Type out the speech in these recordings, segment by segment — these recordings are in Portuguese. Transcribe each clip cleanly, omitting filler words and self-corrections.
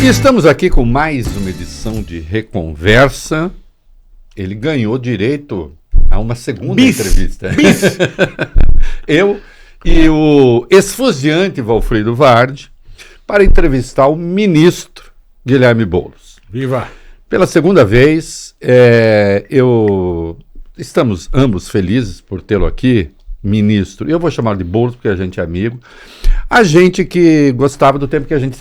estamos aqui com mais uma edição de Reconversa. Ele ganhou direito a uma segunda entrevista. Eu e o esfuziante Valfrido Vardi para entrevistar o ministro Guilherme Boulos. Viva! Pela segunda vez, estamos ambos felizes por tê-lo aqui, ministro. Eu vou chamá-lo de Boulos porque a gente é amigo. A gente que gostava do tempo que a gente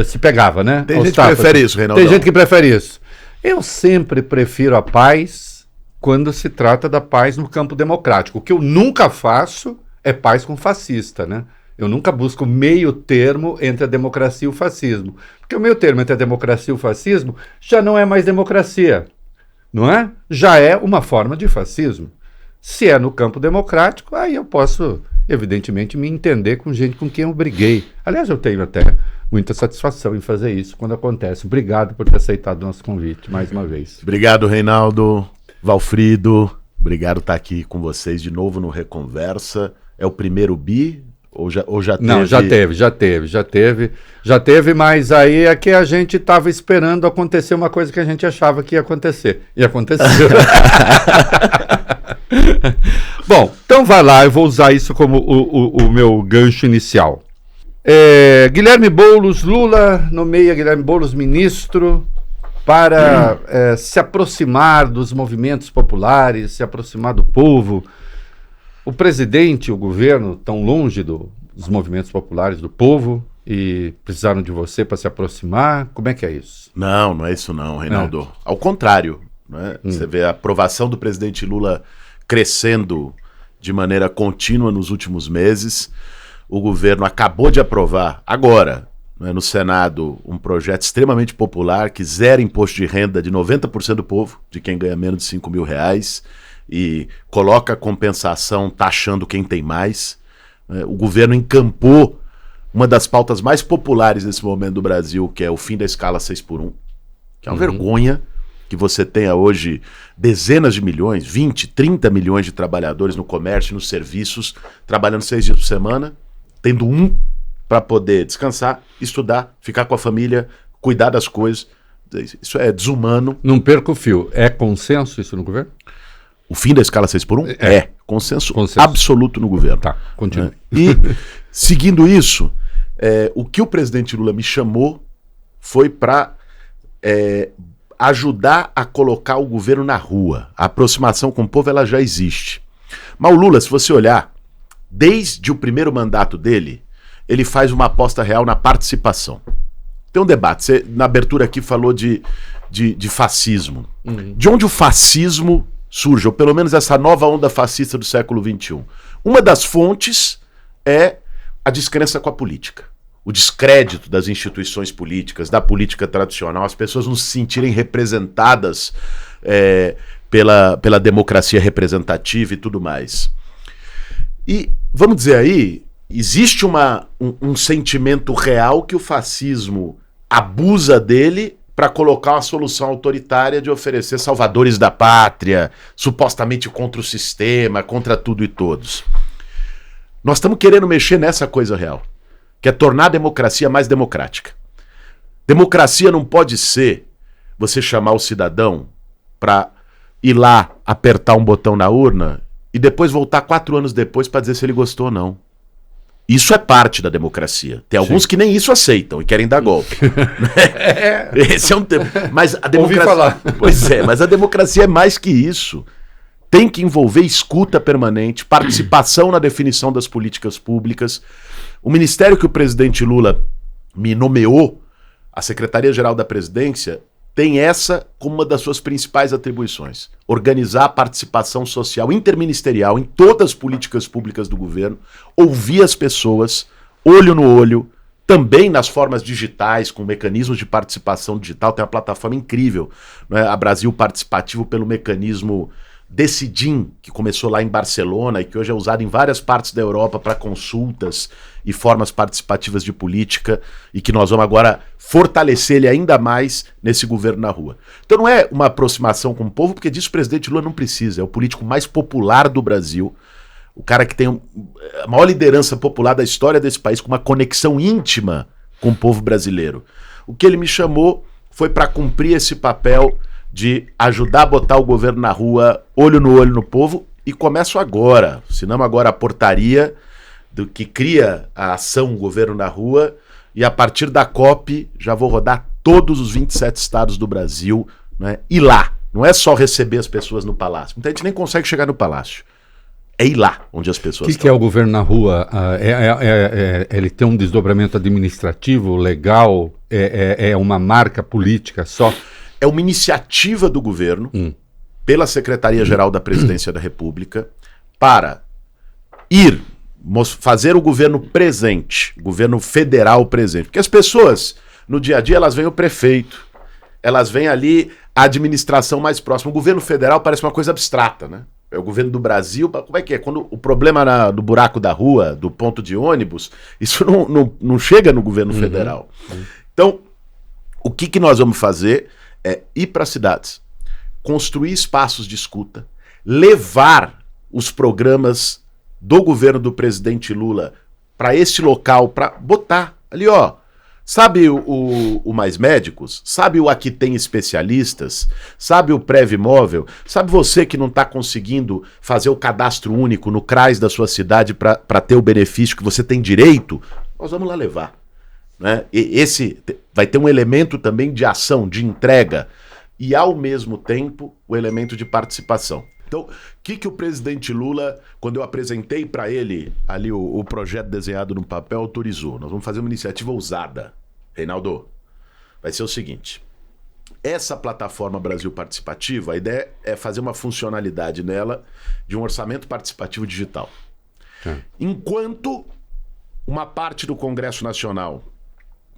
se pegava, né? Tem gente que prefere isso, Reinaldo. Tem gente que prefere isso. Eu sempre prefiro a paz quando se trata da paz no campo democrático. O que eu nunca faço é paz com fascista, né? Eu nunca busco meio termo entre a democracia e o fascismo. Porque o meio termo entre a democracia e o fascismo já não é mais democracia, não é? Já é uma forma de fascismo. Se é no campo democrático, aí eu posso, evidentemente, me entender com gente com quem eu briguei. Aliás, eu tenho até muita satisfação em fazer isso quando acontece. Obrigado por ter aceitado o nosso convite, mais uma vez. Obrigado, Reinaldo, Valfrido. Obrigado por estar aqui com vocês de novo no Reconversa. É o primeiro bi? Ou já teve? Não, já teve, mas aí é que a gente estava esperando acontecer uma coisa que a gente achava que ia acontecer. E aconteceu. Bom, então vai lá, eu vou usar isso como o meu gancho inicial. Guilherme Boulos, Lula nomeia Guilherme Boulos ministro para se aproximar dos movimentos populares, se aproximar do povo. O presidente e o governo estão longe dos movimentos populares, do povo, e precisaram de você para se aproximar. Como é que é isso? Não é isso não, Reinaldo. Ao contrário, né? Você vê a aprovação do presidente Lula crescendo de maneira contínua nos últimos meses. O governo acabou de aprovar agora, né, no Senado, um projeto extremamente popular que zera imposto de renda de 90% do povo, de quem ganha menos de R$5 mil, e coloca a compensação taxando quem tem mais. O governo encampou uma das pautas mais populares nesse momento do Brasil, que é o fim da escala 6x1, que é uma vergonha que você tenha hoje dezenas de milhões, 20, 30 milhões de trabalhadores no comércio e nos serviços, trabalhando 6 dias por semana, tendo um para poder descansar, estudar, ficar com a família, cuidar das coisas. Isso é desumano. Não perca o fio. É consenso isso no governo? O fim da escala 6x1 é consenso absoluto no governo. Tá, continue. E, seguindo isso, o que o presidente Lula me chamou foi para ajudar a colocar o governo na rua. A aproximação com o povo ela já existe. Mas o Lula, se você olhar, desde o primeiro mandato dele, ele faz uma aposta real na participação. Tem um debate, você na abertura aqui falou de fascismo. De onde o fascismo surge, ou pelo menos essa nova onda fascista do século XXI. Uma das fontes é a descrença com a política. O descrédito das instituições políticas, da política tradicional, as pessoas não se sentirem representadas pela democracia representativa e tudo mais. E, vamos dizer aí, existe um sentimento real que o fascismo abusa dele para colocar uma solução autoritária de oferecer salvadores da pátria, supostamente contra o sistema, contra tudo e todos. Nós estamos querendo mexer nessa coisa real, que é tornar a democracia mais democrática. Democracia não pode ser você chamar o cidadão para ir lá apertar um botão na urna e depois voltar 4 anos depois para dizer se ele gostou ou não. Isso é parte da democracia. Tem alguns que nem isso aceitam e querem dar golpe. Esse é um tema. Mas a democracia... Ouvi falar. Pois é, mas a democracia é mais que isso. Tem que envolver escuta permanente, participação na definição das políticas públicas. O ministério que o presidente Lula me nomeou, a Secretaria-Geral da Presidência, tem essa como uma das suas principais atribuições. Organizar a participação social interministerial em todas as políticas públicas do governo, ouvir as pessoas, olho no olho, também nas formas digitais, com mecanismos de participação digital. Tem uma plataforma incrível, né? A Brasil Participativo, pelo mecanismo Decidim, que começou lá em Barcelona e que hoje é usado em várias partes da Europa para consultas e formas participativas de política, e que nós vamos agora fortalecer ele ainda mais nesse governo na rua. Então não é uma aproximação com o povo, porque disso o presidente Lula não precisa. É o político mais popular do Brasil, o cara que tem a maior liderança popular da história desse país, com uma conexão íntima com o povo brasileiro. O que ele me chamou foi para cumprir esse papel de ajudar a botar o governo na rua, olho no povo, e começo agora. Assinamos agora a portaria do que cria a ação Governo na Rua, e a partir da COP já vou rodar todos os 27 estados do Brasil, né? Ir lá. Não é só receber as pessoas no palácio. Muita gente nem consegue chegar no palácio. É ir lá onde as pessoas estão. O que é o Governo na Rua? Ele tem um desdobramento administrativo, legal? É uma marca política só? É uma iniciativa do governo, pela Secretaria-Geral da Presidência da República, para fazer o governo presente, o governo federal presente. Porque as pessoas, no dia a dia, elas veem o prefeito, elas veem ali a administração mais próxima. O governo federal parece uma coisa abstrata, né? É o governo do Brasil. Como é que é? Quando o problema do buraco da rua, do ponto de ônibus, isso não chega no governo federal. Então, o que nós vamos fazer é ir para as cidades, construir espaços de escuta, levar os programas do governo do presidente Lula para esse local, para botar ali, ó. Sabe o Mais Médicos? Sabe o Aqui Tem Especialistas? Sabe o Prévimóvel? Sabe você que não está conseguindo fazer o cadastro único no CRAS da sua cidade para ter o benefício que você tem direito? Nós vamos lá levar. Né? Esse vai ter um elemento também de ação, de entrega e, ao mesmo tempo, o elemento de participação. Então, o que o presidente Lula, quando eu apresentei para ele ali o projeto desenhado no papel, autorizou? Nós vamos fazer uma iniciativa ousada. Reinaldo, vai ser o seguinte: essa plataforma Brasil Participativo, a ideia é fazer uma funcionalidade nela de um orçamento participativo digital. Enquanto uma parte do Congresso Nacional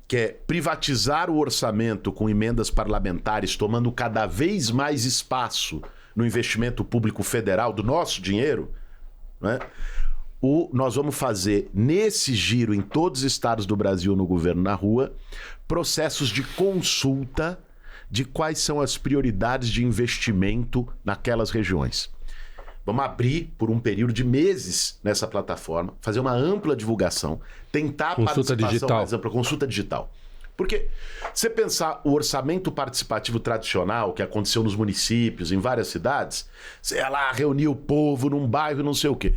quer privatizar o orçamento com emendas parlamentares, tomando cada vez mais espaço no investimento público federal do nosso dinheiro, né? Nós vamos fazer, nesse giro em todos os estados do Brasil no Governo na Rua, processos de consulta de quais são as prioridades de investimento naquelas regiões. Vamos abrir por um período de meses nessa plataforma, fazer uma ampla divulgação, tentar consulta digital. Mais ampla, consulta digital. Porque você pensar o orçamento participativo tradicional que aconteceu nos municípios, em várias cidades, você ia lá reunir o povo num bairro, não sei o quê.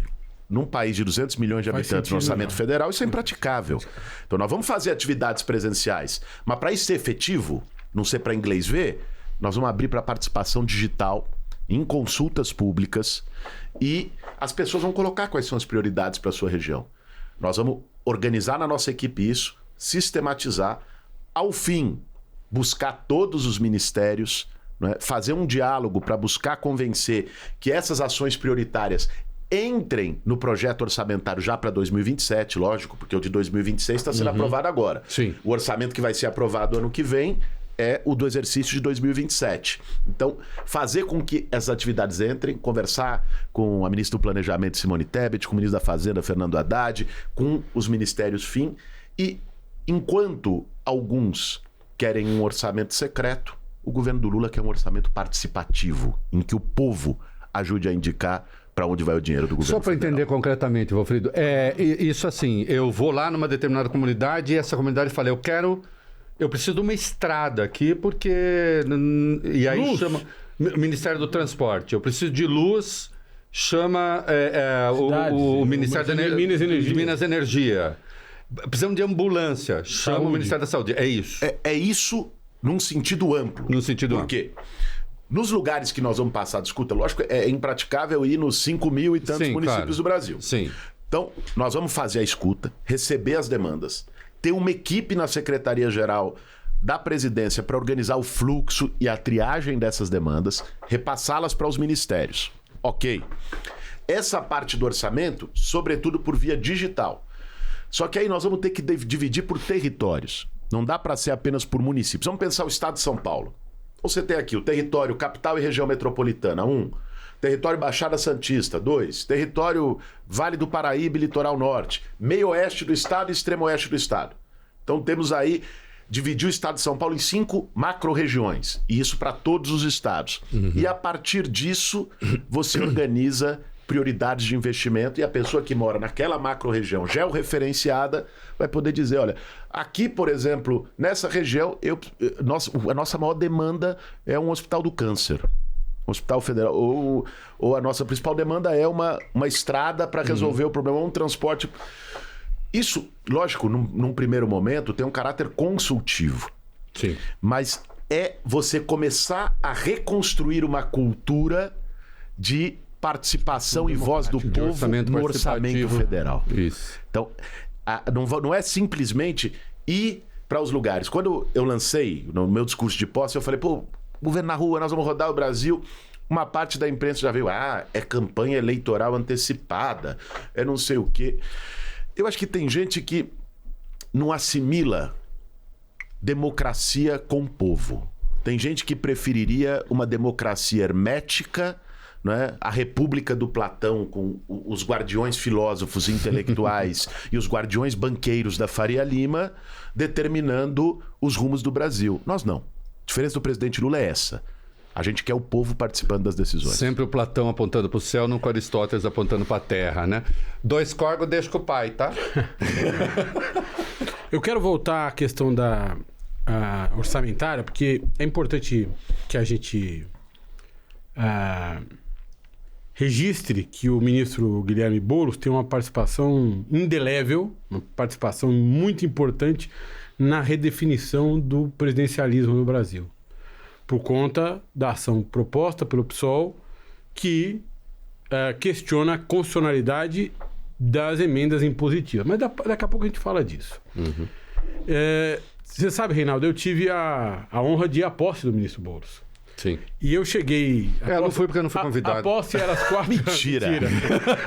Num país de 200 milhões de habitantes no orçamento federal, isso é impraticável. Então nós vamos fazer atividades presenciais, mas para isso ser efetivo, não ser para inglês ver, nós vamos abrir para participação digital em consultas públicas e as pessoas vão colocar quais são as prioridades para a sua região. Nós vamos organizar na nossa equipe isso, sistematizar, ao fim, buscar todos os ministérios, né, fazer um diálogo para buscar convencer que essas ações prioritárias entrem no projeto orçamentário já para 2027, lógico, porque o de 2026 está sendo aprovado agora. Sim. O orçamento que vai ser aprovado ano que vem é o do exercício de 2027. Então, fazer com que essas atividades entrem, conversar com a ministra do Planejamento, Simone Tebet, com o ministro da Fazenda, Fernando Haddad, com os ministérios fim, e enquanto alguns querem um orçamento secreto, o governo do Lula quer um orçamento participativo, em que o povo ajude a indicar para onde vai o dinheiro do governo. Só para entender concretamente, Valfrido, isso assim, eu vou lá numa determinada comunidade e essa comunidade fala, eu preciso de uma estrada aqui porque... E aí luz. Chama o Ministério do Transporte, eu preciso de luz, chama o Ministério de Minas Energia. Precisamos de ambulância, chama o Ministério da Saúde. É isso. É isso num sentido amplo. Num sentido amplo. Por quê? Nos lugares que nós vamos passar de escuta, lógico, é impraticável ir nos 5 mil e tantos municípios do Brasil. Sim. Então, nós vamos fazer a escuta, receber as demandas, ter uma equipe na Secretaria-Geral da Presidência para organizar o fluxo e a triagem dessas demandas, repassá-las para os ministérios. Ok. Essa parte do orçamento, sobretudo por via digital. Só que aí nós vamos ter que dividir por territórios. Não dá para ser apenas por municípios. Vamos pensar o estado de São Paulo. Você tem aqui o território capital e região metropolitana, 1. Território Baixada Santista, 2. Território Vale do Paraíba e Litoral Norte. Meio oeste do estado e extremo oeste do estado. Então temos aí, dividir o estado de São Paulo em 5 macro-regiões. E isso para todos os estados. E a partir disso, você organiza prioridades de investimento, e a pessoa que mora naquela macro-região georreferenciada vai poder dizer, olha, aqui, por exemplo, nessa região, a nossa maior demanda é um hospital do câncer. Hospital Federal, ou a nossa principal demanda é uma estrada para resolver o problema, um transporte. Isso, lógico, num primeiro momento tem um caráter consultivo. Sim. Mas é você começar a reconstruir uma cultura de participação e voz do povo no orçamento federal. Isso. Então, não é simplesmente ir para os lugares. Quando eu lancei no meu discurso de posse, eu falei, governo na rua, nós vamos rodar o Brasil. Uma parte da imprensa já veio, é campanha eleitoral antecipada, é não sei o quê. Eu acho que tem gente que não assimila democracia com o povo. Tem gente que preferiria uma democracia hermética, né? A República do Platão, com os guardiões filósofos intelectuais e os guardiões banqueiros da Faria Lima, determinando os rumos do Brasil. Nós não. A diferença do presidente Lula é essa. A gente quer o povo participando das decisões. Sempre o Platão apontando para o céu, nunca o Aristóteles apontando para a terra, né? 2 corgos deixa com o pai, tá? Eu quero voltar à questão da orçamentária, porque é importante que a gente registre que o ministro Guilherme Boulos tem uma participação indelével, uma participação muito importante na redefinição do presidencialismo no Brasil, por conta da ação proposta pelo PSOL, que questiona a constitucionalidade das emendas impositivas. Mas daqui a pouco a gente fala disso. Uhum. Você sabe, Reinaldo, eu tive a honra de ir à posse do ministro Boulos. Sim. E eu cheguei... não fui porque eu não fui convidado. A posse era às 4... Mentira.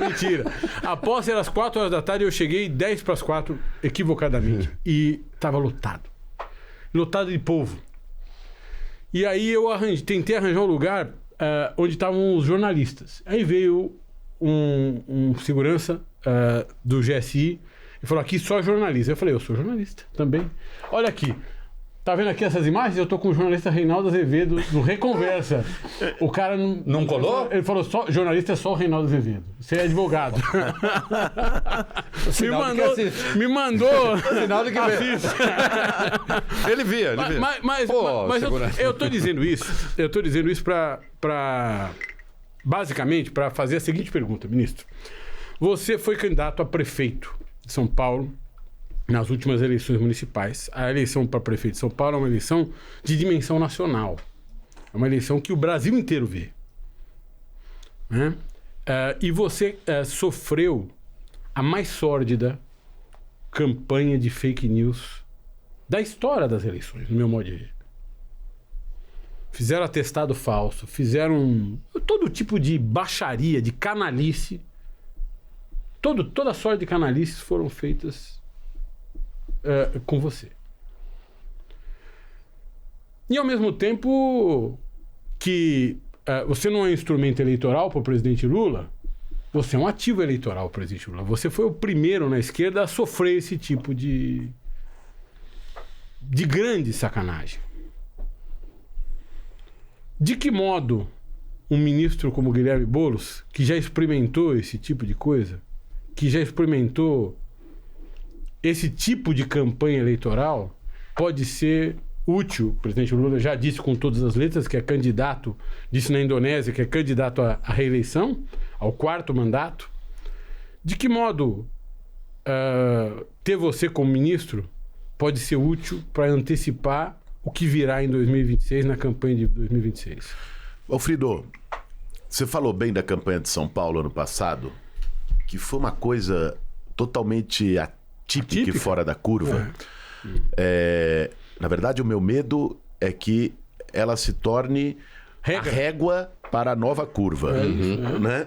Mentira. A posse era às 4 horas da tarde e eu cheguei 10 para as 4, equivocadamente. E estava lotado. Lotado de povo. E aí eu tentei arranjar um lugar onde estavam os jornalistas. Aí veio um segurança do GSI e falou, aqui só jornalista. Eu falei, eu sou jornalista também. Olha aqui. Tá vendo aqui essas imagens? Eu tô com o jornalista Reinaldo Azevedo do Reconversa. O cara não colou? Ele falou, jornalista é só o Reinaldo Azevedo. Você é advogado. me mandou. Sinal de que ele via. Mas eu tô dizendo isso. Eu tô dizendo isso basicamente para fazer a seguinte pergunta, ministro. Você foi candidato a prefeito de São Paulo nas últimas eleições municipais. A eleição para prefeito de São Paulo é uma eleição de dimensão nacional. É uma eleição que o Brasil inteiro vê. Né? E você sofreu a mais sórdida campanha de fake news da história das eleições, no meu modo de ver. Fizeram atestado falso, fizeram todo tipo de baixaria, de canalice. Toda sorte de canalices foram feitas com você. E ao mesmo tempo que você não é um instrumento eleitoral para o presidente Lula, você é um ativo eleitoral para o presidente Lula. Você foi o primeiro na esquerda a sofrer esse tipo de grande sacanagem. De que modo um ministro como Guilherme Boulos, que já experimentou esse tipo de coisa, que já experimentou esse tipo de campanha eleitoral, pode ser útil? O presidente Lula já disse com todas as letras que é candidato, disse na Indonésia que é candidato à reeleição, ao 4º mandato. De que modo ter você como ministro pode ser útil para antecipar o que virá em 2026, na campanha de 2026? Alfredo, você falou bem da campanha de São Paulo ano passado, que foi uma coisa totalmente atípica e fora da curva. Na verdade, o meu medo é que ela se torne a régua para a nova curva. Né?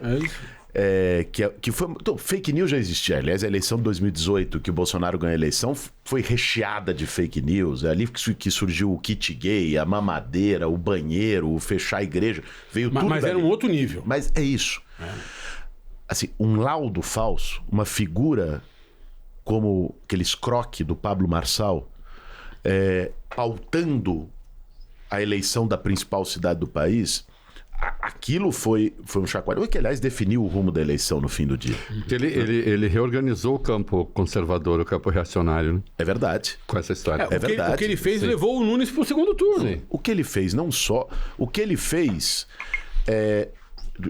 Que foi, então, fake news já existia. Aliás, a eleição de 2018, que o Bolsonaro ganhou a eleição, foi recheada de fake news. É ali que surgiu o kit gay, a mamadeira, o banheiro, o fechar a igreja. Veio tudo mas dali. era um outro nível. Mas é isso. Assim, um laudo falso, uma figura como aquele escroque do Pablo Marçal, pautando a eleição da principal cidade do país, aquilo foi um chacoalhão, que aliás definiu o rumo da eleição no fim do dia. Ele reorganizou o campo conservador, o campo reacionário, né? É verdade. Com essa história. Verdade. O que ele fez Sim. levou o Nunes pro segundo turno. Sim. O que ele fez, não só... O que ele fez...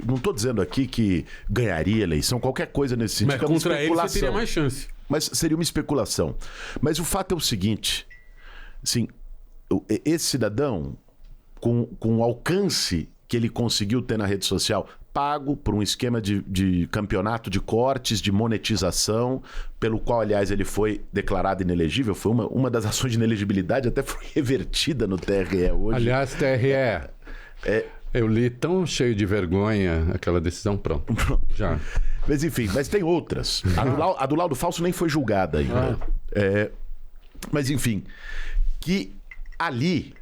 não estou dizendo aqui que ganharia eleição, qualquer coisa nesse sentido. Mas é uma contra ele você especulação. teria mais chance. Mas seria uma especulação. Mas o fato é o seguinte, assim, esse cidadão, com o alcance que ele conseguiu ter na rede social, pago por um esquema de campeonato de cortes, de monetização, pelo qual, aliás, ele foi declarado inelegível, foi uma das ações de inelegibilidade, até foi revertida no TRE hoje. Aliás, TRE... Eu li tão cheio de vergonha aquela decisão, pronto. Já. Mas enfim, mas tem outras. A do Laudo Falso nem foi julgada ainda. Mas enfim, que ali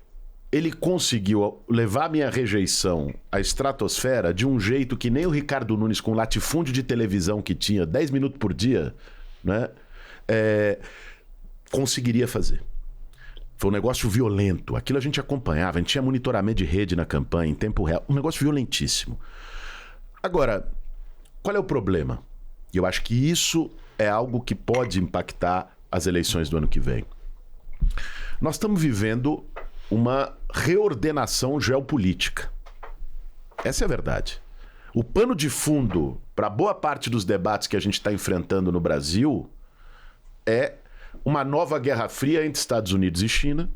ele conseguiu levar minha rejeição à estratosfera de um jeito que nem o Ricardo Nunes, com o latifúndio de televisão que tinha 10 minutos por dia, né, conseguiria fazer. Foi um negócio violento. Aquilo a gente acompanhava, a gente tinha monitoramento de rede na campanha, em tempo real. Um negócio violentíssimo. Agora, qual é o problema? E eu acho que isso é algo que pode impactar as eleições do ano que vem. Nós estamos vivendo uma reordenação geopolítica. Essa é a verdade. O pano de fundo para boa parte dos debates que a gente está enfrentando no Brasil é uma nova Guerra Fria entre Estados Unidos e China.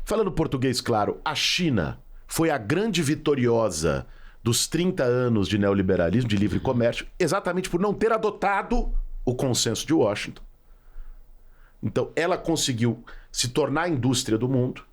Falando português claro, a China foi a grande vitoriosa dos 30 anos de neoliberalismo, de livre comércio, exatamente por não ter adotado o consenso de Washington. Então, ela conseguiu se tornar a indústria do mundo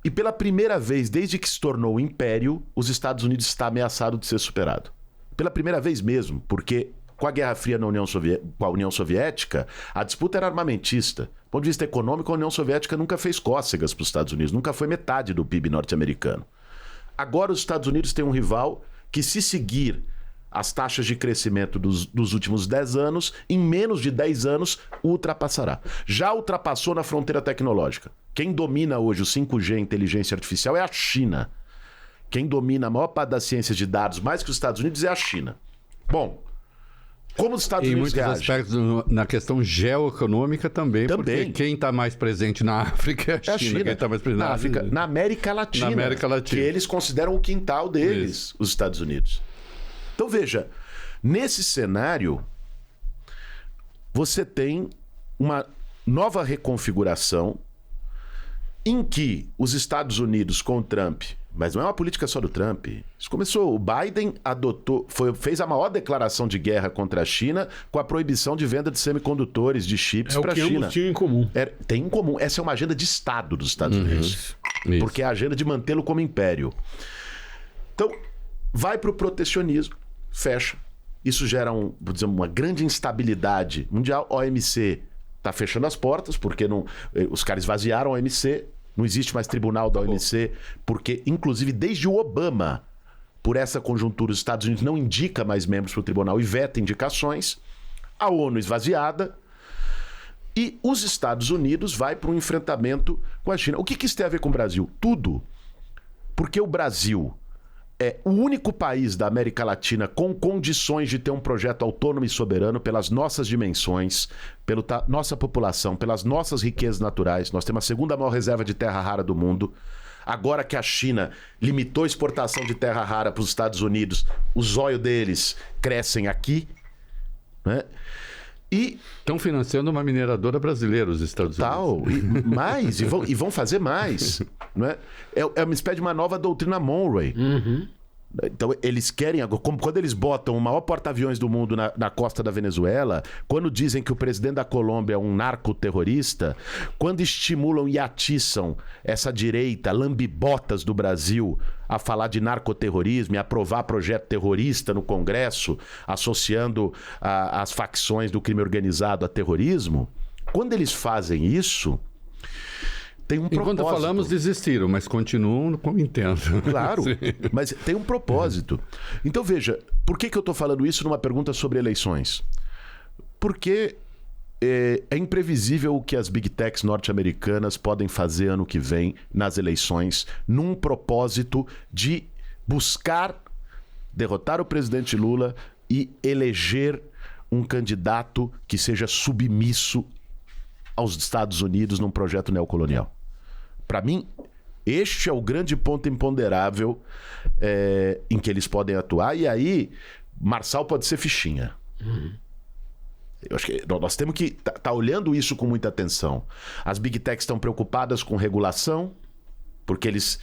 e pela primeira vez, desde que se tornou o império, os Estados Unidos está ameaçado de ser superado. Pela primeira vez mesmo, porque com a Guerra Fria com a União Soviética, a disputa era armamentista. Do ponto de vista econômico, a União Soviética nunca fez cócegas para os Estados Unidos, nunca foi metade do PIB norte-americano. Agora os Estados Unidos têm um rival que, se seguir as taxas de crescimento dos últimos 10 anos, em menos de 10 anos, ultrapassará. Já ultrapassou na fronteira tecnológica. Quem domina hoje o 5G, inteligência artificial, é a China. Quem domina a maior parte das ciências de dados, mais que os Estados Unidos, é a China. Bom, como os Estados Unidos reagem? Em muitos aspectos, na questão geoeconômica também, porque quem está mais presente na África é a China. Quem está mais presente na África, na América Latina. Na América Latina. Que eles consideram o quintal deles, os Estados Unidos. Então veja, nesse cenário, você tem uma nova reconfiguração em que os Estados Unidos com o Trump, mas não é uma política só do Trump, isso começou, o Biden fez a maior declaração de guerra contra a China com a proibição de venda de semicondutores, de chips para a China. Ambos tinham em comum. Tem em comum, essa é uma agenda de Estado dos Estados Unidos, porque é a agenda de mantê-lo como império. Então, vai para o protecionismo, fecha. Isso gera uma grande instabilidade mundial. A OMC está fechando as portas, porque os caras esvaziaram a OMC, não existe mais tribunal da OMC, porque, inclusive, desde o Obama, por essa conjuntura, os Estados Unidos não indica mais membros para o tribunal e veta indicações. A ONU esvaziada. E os Estados Unidos vai para um enfrentamento com a China. O que isso tem a ver com o Brasil? Tudo. Porque o Brasil é o único país da América Latina com condições de ter um projeto autônomo e soberano pelas nossas dimensões, pela nossa população, pelas nossas riquezas naturais. Nós temos a segunda maior reserva de terra rara do mundo. Agora que a China limitou a exportação de terra rara para os Estados Unidos, os olhos deles crescem aqui, né? E estão financiando uma mineradora brasileira, os Estados Unidos. E vão fazer mais. Não é? É uma espécie de uma nova doutrina Monroe. Então eles querem, quando eles botam o maior porta-aviões do mundo na costa da Venezuela, quando dizem que o presidente da Colômbia é um narcoterrorista, quando estimulam e atiçam essa direita lambibotas do Brasil a falar de narcoterrorismo e aprovar projeto terrorista no Congresso, associando as facções do crime organizado a terrorismo, quando eles fazem isso, tem um propósito. Enquanto falamos, desistiram, mas continuam como entendo. Claro, mas tem um propósito. Então veja, por que eu estou falando isso numa pergunta sobre eleições? Porque é imprevisível o que as big techs norte-americanas podem fazer ano que vem nas eleições, num propósito de buscar derrotar o presidente Lula e eleger um candidato que seja submisso aos Estados Unidos num projeto neocolonial. Para mim, este é o grande ponto imponderável em que eles podem atuar, e aí Marçal pode ser fichinha. Eu acho que nós temos que tá olhando isso com muita atenção. As Big Techs estão preocupadas com regulação, porque eles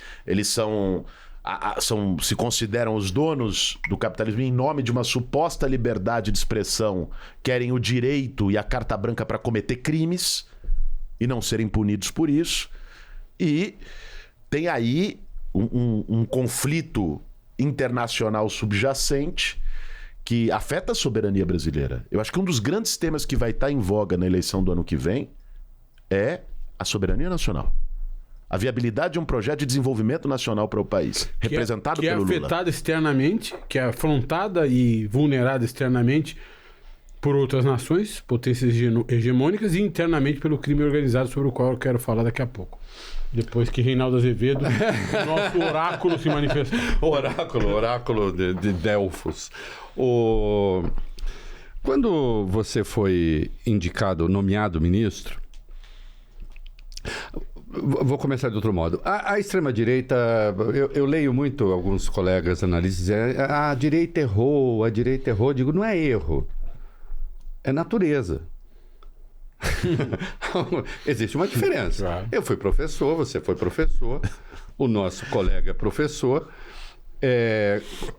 se consideram os donos do capitalismo em nome de uma suposta liberdade de expressão, querem o direito e a carta branca para cometer crimes e não serem punidos por isso. E tem aí um conflito internacional subjacente que afeta a soberania brasileira. Eu acho que um dos grandes temas que vai estar em voga na eleição do ano que vem é a soberania nacional. A viabilidade de um projeto de desenvolvimento nacional para o país, representado pelo Lula. Que é afetada externamente, que é afrontada e vulnerada externamente por outras nações, potências hegemônicas, e internamente pelo crime organizado, sobre o qual eu quero falar daqui a pouco. Depois que Reinaldo Azevedo, nosso oráculo, se manifestou. Oráculo de Delfos. Quando você foi nomeado ministro, vou começar de outro modo. A extrema-direita, eu leio muito alguns colegas analistas dizendo a direita errou. Digo, não é erro, é natureza. Existe uma diferença. Claro. Eu fui professor, você foi professor, o nosso colega é professor.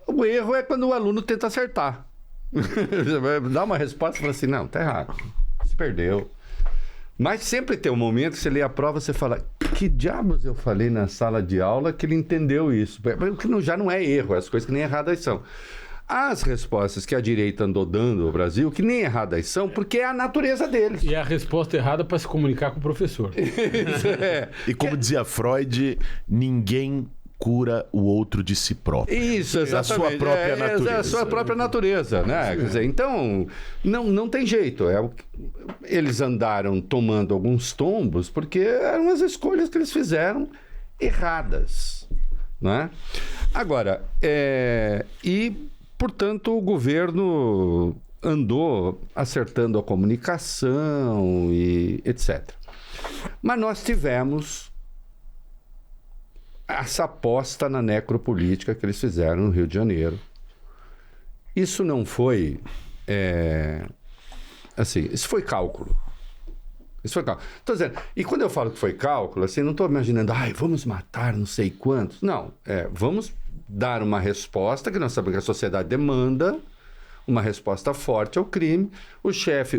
O erro é quando o aluno tenta acertar. Dá uma resposta e fala assim, não, tá errado, você perdeu. Mas sempre tem um momento que você lê a prova e você fala, que diabos eu falei na sala de aula que ele entendeu isso? Que já não é erro, as coisas que nem erradas são. As respostas que a direita andou dando ao Brasil, que nem erradas são, porque é a natureza deles. E a resposta errada para se comunicar com o professor. E como dizia Freud, ninguém cura o outro de si próprio. Isso, exatamente. Da sua própria natureza. A sua própria natureza, né? Quer dizer, então, não tem jeito. Eles andaram tomando alguns tombos porque eram as escolhas que eles fizeram erradas, né? Agora, portanto, o governo andou acertando a comunicação e etc. Mas nós tivemos essa aposta na necropolítica que eles fizeram no Rio de Janeiro. Isso não foi... isso foi cálculo. Estou dizendo, e quando eu falo que foi cálculo, assim, não estou imaginando, vamos matar não sei quantos. Não, vamos dar uma resposta que nós sabemos que a sociedade demanda, uma resposta forte ao crime. O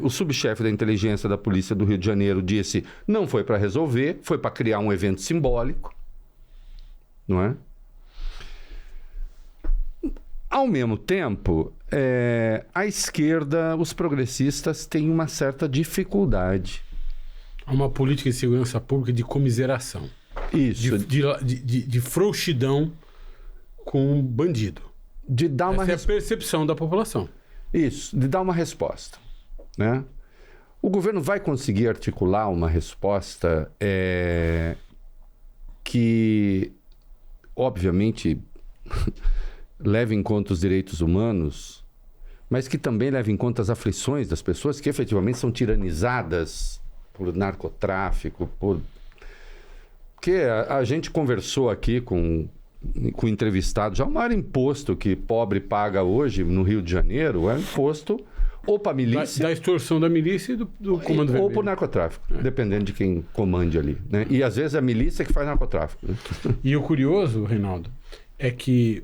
subchefe da inteligência da polícia do Rio de Janeiro disse, não foi para resolver, foi para criar um evento simbólico, não é? Ao mesmo tempo, a esquerda, os progressistas têm uma certa dificuldade. Há uma política de segurança pública de comiseração. Isso. De frouxidão com bandido. De dar Essa é a percepção da população. Isso, de dar uma resposta, né? O governo vai conseguir articular uma resposta que, obviamente, leve em conta os direitos humanos, mas que também leve em conta as aflições das pessoas que efetivamente são tiranizadas por narcotráfico, porque a gente conversou aqui com entrevistados, já o maior imposto que pobre paga hoje no Rio de Janeiro é o imposto ou para a milícia... Da extorsão da milícia e do comando vermelho. Ou por narcotráfico, dependendo de quem comande ali, né? E às vezes é a milícia que faz narcotráfico, né? E o curioso, Reinaldo, é que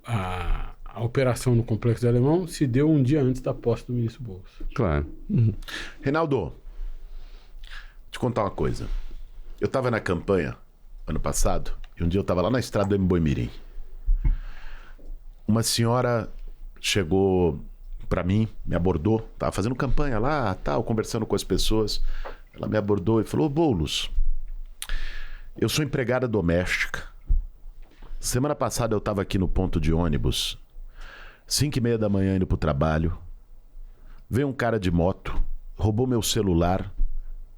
a operação no Complexo do Alemão se deu um dia antes da posse do ministro Boulos. Claro. Reinaldo, te contar uma coisa. Eu estava na campanha ano passado e um dia eu estava lá na estrada do Emboimirim. Uma senhora chegou para mim, me abordou, estava fazendo campanha lá, tal, conversando com as pessoas. Ela me abordou e falou: Boulos, eu sou empregada doméstica. Semana passada eu estava aqui no ponto de ônibus, 5:30 da manhã indo pro trabalho. Veio um cara de moto, roubou meu celular.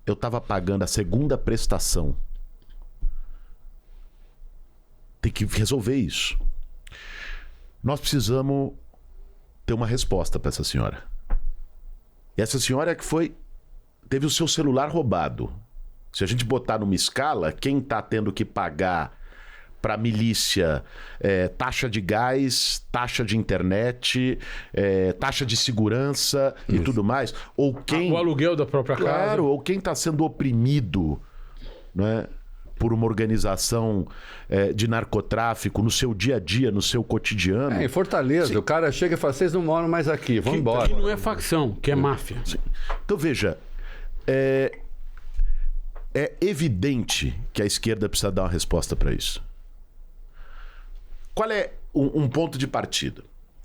Eu estava pagando a segunda prestação. Tem que resolver isso. nós precisamos ter uma resposta para essa senhora. E essa senhora teve o seu celular roubado. Se a gente botar numa escala, quem está tendo que pagar para a milícia taxa de gás, taxa de internet, taxa de segurança e tudo mais, ou quem... O aluguel da própria casa. Claro, ou quem está sendo oprimido, né, por uma organização de narcotráfico no seu dia a dia, no seu cotidiano. Em Fortaleza, sim, o cara chega e fala, vocês não moram mais aqui, vão embora. Que não é facção, que é máfia. Sim. Então veja, é evidente que a esquerda precisa dar uma resposta para isso. Qual é um ponto de partida?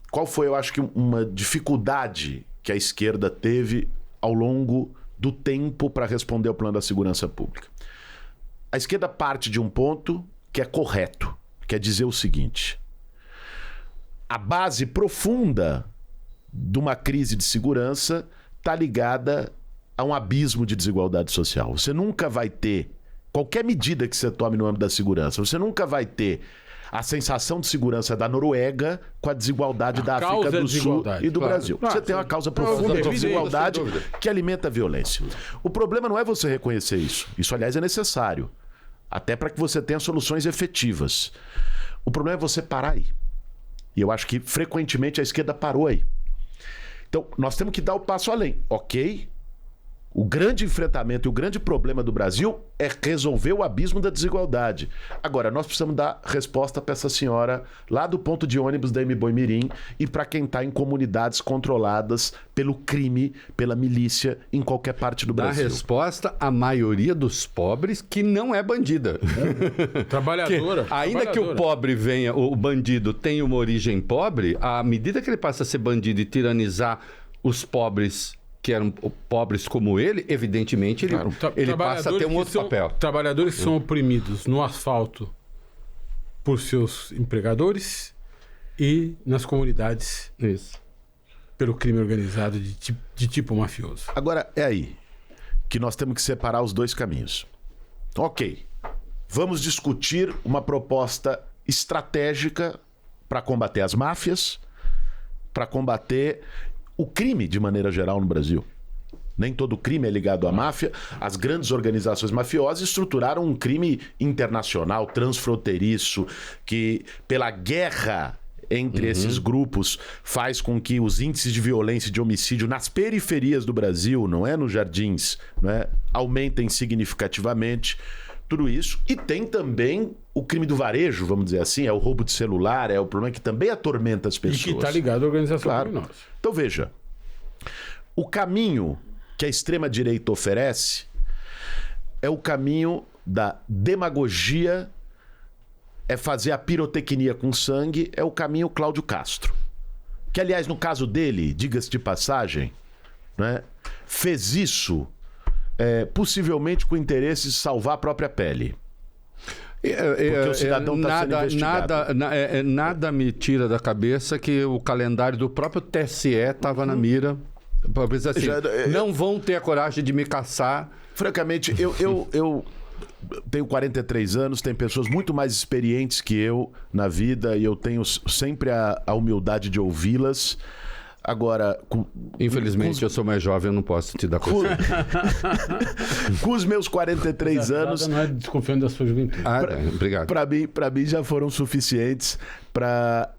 Qual foi, eu acho que, uma dificuldade que a esquerda teve ao longo do tempo para responder ao plano da segurança pública? A esquerda parte de um ponto que é correto, que é dizer o seguinte: a base profunda de uma crise de segurança está ligada a um abismo de desigualdade social. Você nunca vai ter, qualquer medida que você tome no âmbito da segurança, você nunca vai ter a sensação de segurança da Noruega com a desigualdade da África do Sul e do Brasil. Você tem uma causa profunda de desigualdade que alimenta a violência. O problema não é você reconhecer isso. Isso, aliás, é necessário. Até para que você tenha soluções efetivas. O problema é você parar aí. E eu acho que, frequentemente, a esquerda parou aí. Então, nós temos que dar o passo além. Ok? O grande enfrentamento e o grande problema do Brasil é resolver o abismo da desigualdade. Agora, nós precisamos dar resposta para essa senhora lá do ponto de ônibus da Mboi-Mirim e para quem está em comunidades controladas pelo crime, pela milícia, em qualquer parte do Brasil. Dar resposta à maioria dos pobres que não é bandida. Trabalhadora. Que, ainda que o pobre venha, o bandido tenha uma origem pobre, à medida que ele passa a ser bandido e tiranizar os pobres que eram pobres como ele, evidentemente ele passa a ter um outro papel. Trabalhadores que são oprimidos no asfalto por seus empregadores e nas comunidades pelo crime organizado de tipo mafioso. Agora, é aí que nós temos que separar os dois caminhos. Ok, vamos discutir uma proposta estratégica para combater as máfias, para combater o crime de maneira geral no Brasil. Nem todo crime é ligado à máfia. As grandes organizações mafiosas estruturaram um crime internacional, transfronteiriço, que pela guerra entre esses grupos faz com que os índices de violência e de homicídio nas periferias do Brasil, não é nos jardins, não é, aumentem significativamente. Tudo isso. E tem também o crime do varejo, vamos dizer assim, é o roubo de celular, é o problema que também atormenta as pessoas. E que está ligado à organização criminosa. Então veja, o caminho que a extrema-direita oferece é o caminho da demagogia, é fazer a pirotecnia com sangue, é o caminho Cláudio Castro. Que, aliás, no caso dele, diga-se de passagem, né, fez isso possivelmente com o interesse de salvar a própria pele. Porque o cidadão está sendo investigado. Nada me tira da cabeça que o calendário do próprio TSE estava na mira. Assim, não vão ter a coragem de me caçar. Francamente, eu tenho 43 anos, tem pessoas muito mais experientes que eu na vida e eu tenho sempre a humildade de ouvi-las. Agora, infelizmente, eu sou mais jovem, eu não posso te dar conselho. Com os meus 43 anos... Não é desconfiando da sua juventude. Obrigado. Para mim já foram suficientes para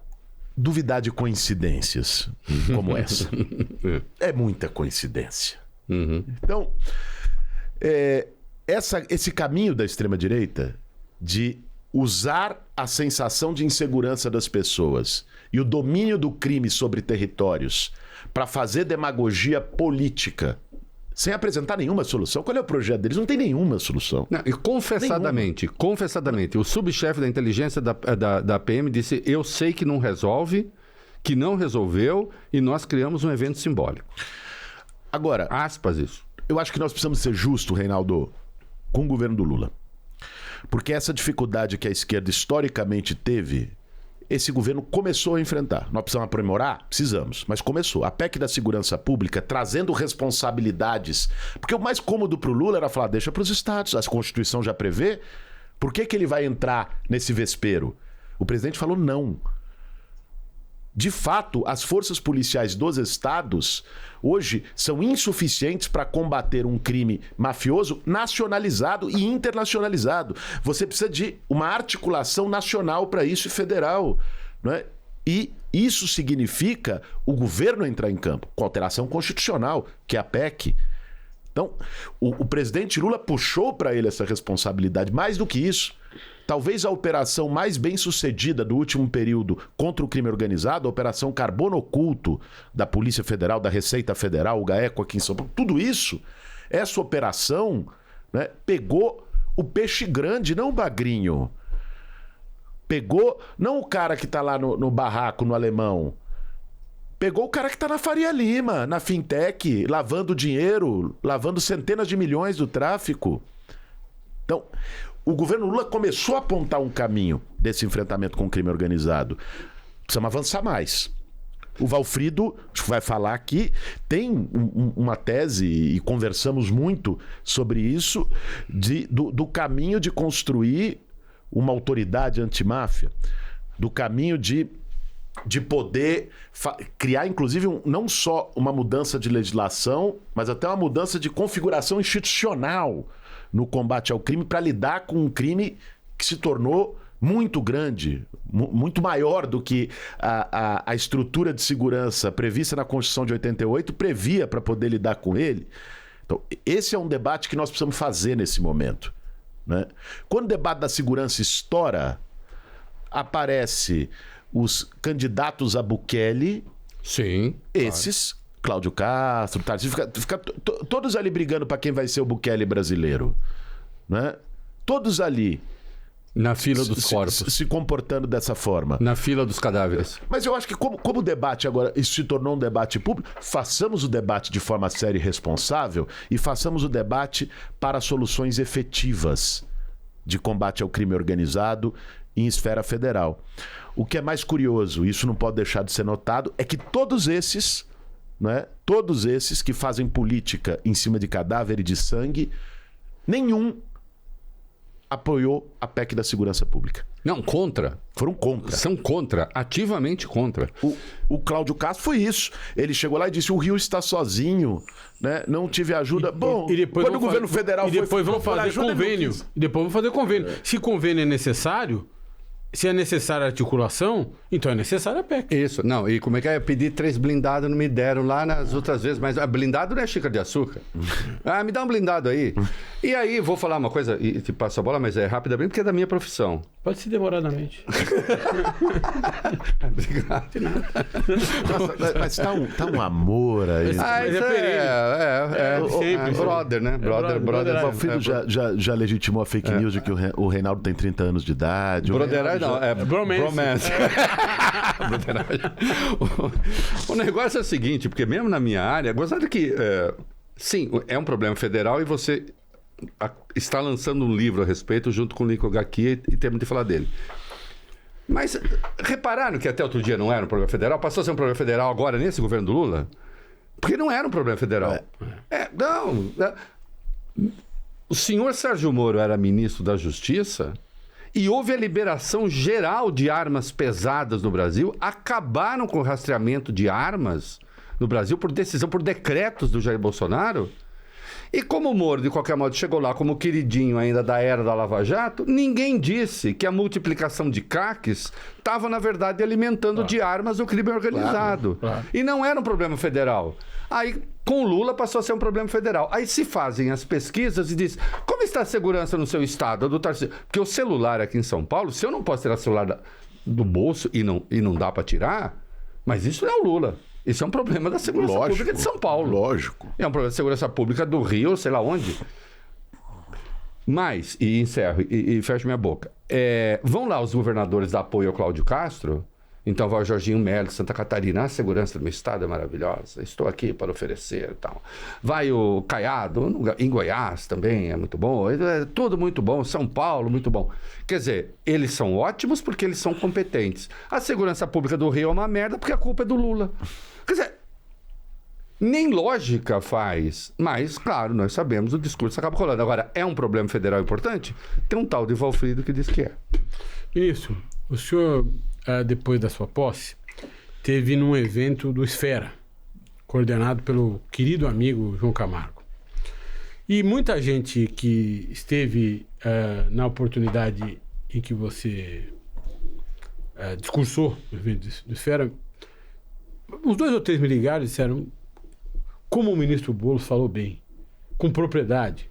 duvidar de coincidências como essa. É muita coincidência. Então, esse caminho da extrema-direita de usar a sensação de insegurança das pessoas e o domínio do crime sobre territórios para fazer demagogia política sem apresentar nenhuma solução. Qual é o projeto deles? Não tem nenhuma solução. Não, e confessadamente, o subchefe da inteligência da PM disse: eu sei que não resolve, que não resolveu e nós criamos um evento simbólico. Agora, aspas isso. Eu acho que nós precisamos ser justos, Reinaldo, com o governo do Lula. Porque essa dificuldade que a esquerda historicamente teve, esse governo começou a enfrentar. Nós precisamos aprimorar? Precisamos, mas começou. A PEC da segurança pública trazendo responsabilidades. Porque o mais cômodo para o Lula era falar, deixa para os estados, a Constituição já prevê. Por que ele vai entrar nesse vespeiro? O presidente falou não. de fato, as forças policiais dos estados hoje são insuficientes para combater um crime mafioso nacionalizado e internacionalizado. Você precisa de uma articulação nacional para isso e federal, não é? E isso significa o governo entrar em campo, com alteração constitucional, que é a PEC. Então, o presidente Lula puxou para ele essa responsabilidade. Mais do que isso, talvez a operação mais bem sucedida do último período contra o crime organizado, a Operação Carbono Oculto da Polícia Federal, da Receita Federal, o GAECO aqui em São Paulo, tudo isso, essa operação, né, pegou o peixe grande, não o bagrinho. Pegou, não o cara que está lá no barraco, no Alemão. Pegou o cara que está na Faria Lima, na fintech, lavando dinheiro, lavando centenas de milhões do tráfico. Então, o governo Lula começou a apontar um caminho desse enfrentamento com o crime organizado. Precisamos avançar mais. O Valfrido, acho que vai falar aqui, tem uma tese, e conversamos muito sobre isso, do caminho de construir uma autoridade antimáfia, do caminho de poder criar, inclusive, não só uma mudança de legislação, mas até uma mudança de configuração institucional no combate ao crime para lidar com um crime que se tornou muito grande, muito maior do que a estrutura de segurança prevista na Constituição de 88 previa para poder lidar com ele. Então, esse é um debate que nós precisamos fazer nesse momento, né? Quando o debate da segurança estoura, aparece os candidatos a Bukele, sim, esses, claro. Cláudio Castro, Tarcísio, fica todos ali brigando para quem vai ser o Bukele brasileiro, né? Todos ali na fila dos corpos, se comportando dessa forma, na fila dos cadáveres. Mas eu acho que como o debate agora, isso se tornou um debate público, façamos o debate de forma séria e responsável e façamos o debate para soluções efetivas de combate ao crime organizado em esfera federal. O que é mais curioso, isso não pode deixar de ser notado, é que todos esses, né, todos esses que fazem política em cima de cadáver e de sangue, nenhum apoiou a PEC da segurança pública. Não, contra. Foram contra. São contra, ativamente contra. O Cláudio Castro foi isso. Ele chegou lá e disse: o Rio está sozinho, né? Não tive ajuda. E depois quando o governo federal e depois vão fazer convênio. E depois vão fazer convênio. Se convênio é necessário, se é necessária articulação, então é necessária a PEC. Isso, não, e como é que é? Eu pedi 3 blindados, não me deram lá nas outras vezes, mas blindado não é xícara de açúcar. Me dá um blindado aí. E aí, vou falar uma coisa, e te passo a bola, mas é rapidamente, porque é da minha profissão. Pode ser demoradamente. Obrigado. De nada. Nossa, mas tá um amor aí. Mas sempre. Brother, né? Brother. O Valfrido já legitimou a fake news de que o Reinaldo tem 30 anos de idade. Brotheragem não, é bromance. O negócio é o seguinte, porque mesmo na minha área, gostado que, sim, é um problema federal e você está lançando um livro a respeito junto com o Nico Gacki e temos de falar dele. Mas repararam que até outro dia não era um problema federal? Passou a ser um problema federal agora nesse governo do Lula? Porque não era um problema federal. O senhor Sérgio Moro era ministro da Justiça e houve a liberação geral de armas pesadas no Brasil, acabaram com o rastreamento de armas no Brasil por decisão, por decretos do Jair Bolsonaro. E como o Moro, de qualquer modo, chegou lá como queridinho ainda da era da Lava Jato, ninguém disse que a multiplicação de CACs estava, na verdade, alimentando de armas o crime organizado. Claro. E não era um problema federal. Aí, com o Lula, passou a ser um problema federal. Aí se fazem as pesquisas e diz, como está a segurança no seu estado? Do Tarcísio? Porque o celular aqui em São Paulo, se eu não posso tirar o celular do bolso e não dá para tirar, mas isso não é o Lula. Isso é um problema da segurança pública de São Paulo. Lógico. É um problema da segurança pública do Rio, sei lá onde. Mas, e encerro, e fecho minha boca. Vão lá os governadores dar apoio ao Cláudio Castro. Então vai o Jorginho Melo de Santa Catarina. A segurança do meu estado é maravilhosa. Estou aqui para oferecer e tal. Vai o Caiado, em Goiás também é muito bom. É tudo muito bom. São Paulo, muito bom. Quer dizer, eles são ótimos porque eles são competentes. A segurança pública do Rio é uma merda porque a culpa é do Lula. Quer dizer, nem lógica faz, mas, claro, nós sabemos, o discurso acaba rolando. Agora, é um problema federal importante? Tem um tal de Valfrido que diz que é. Ministro, o senhor, depois da sua posse, teve num evento do Esfera, coordenado pelo querido amigo João Camargo. E muita gente que esteve na oportunidade em que você discursou no evento do Esfera, uns 2 ou 3 me ligaram e disseram como o ministro Boulos falou bem, com propriedade.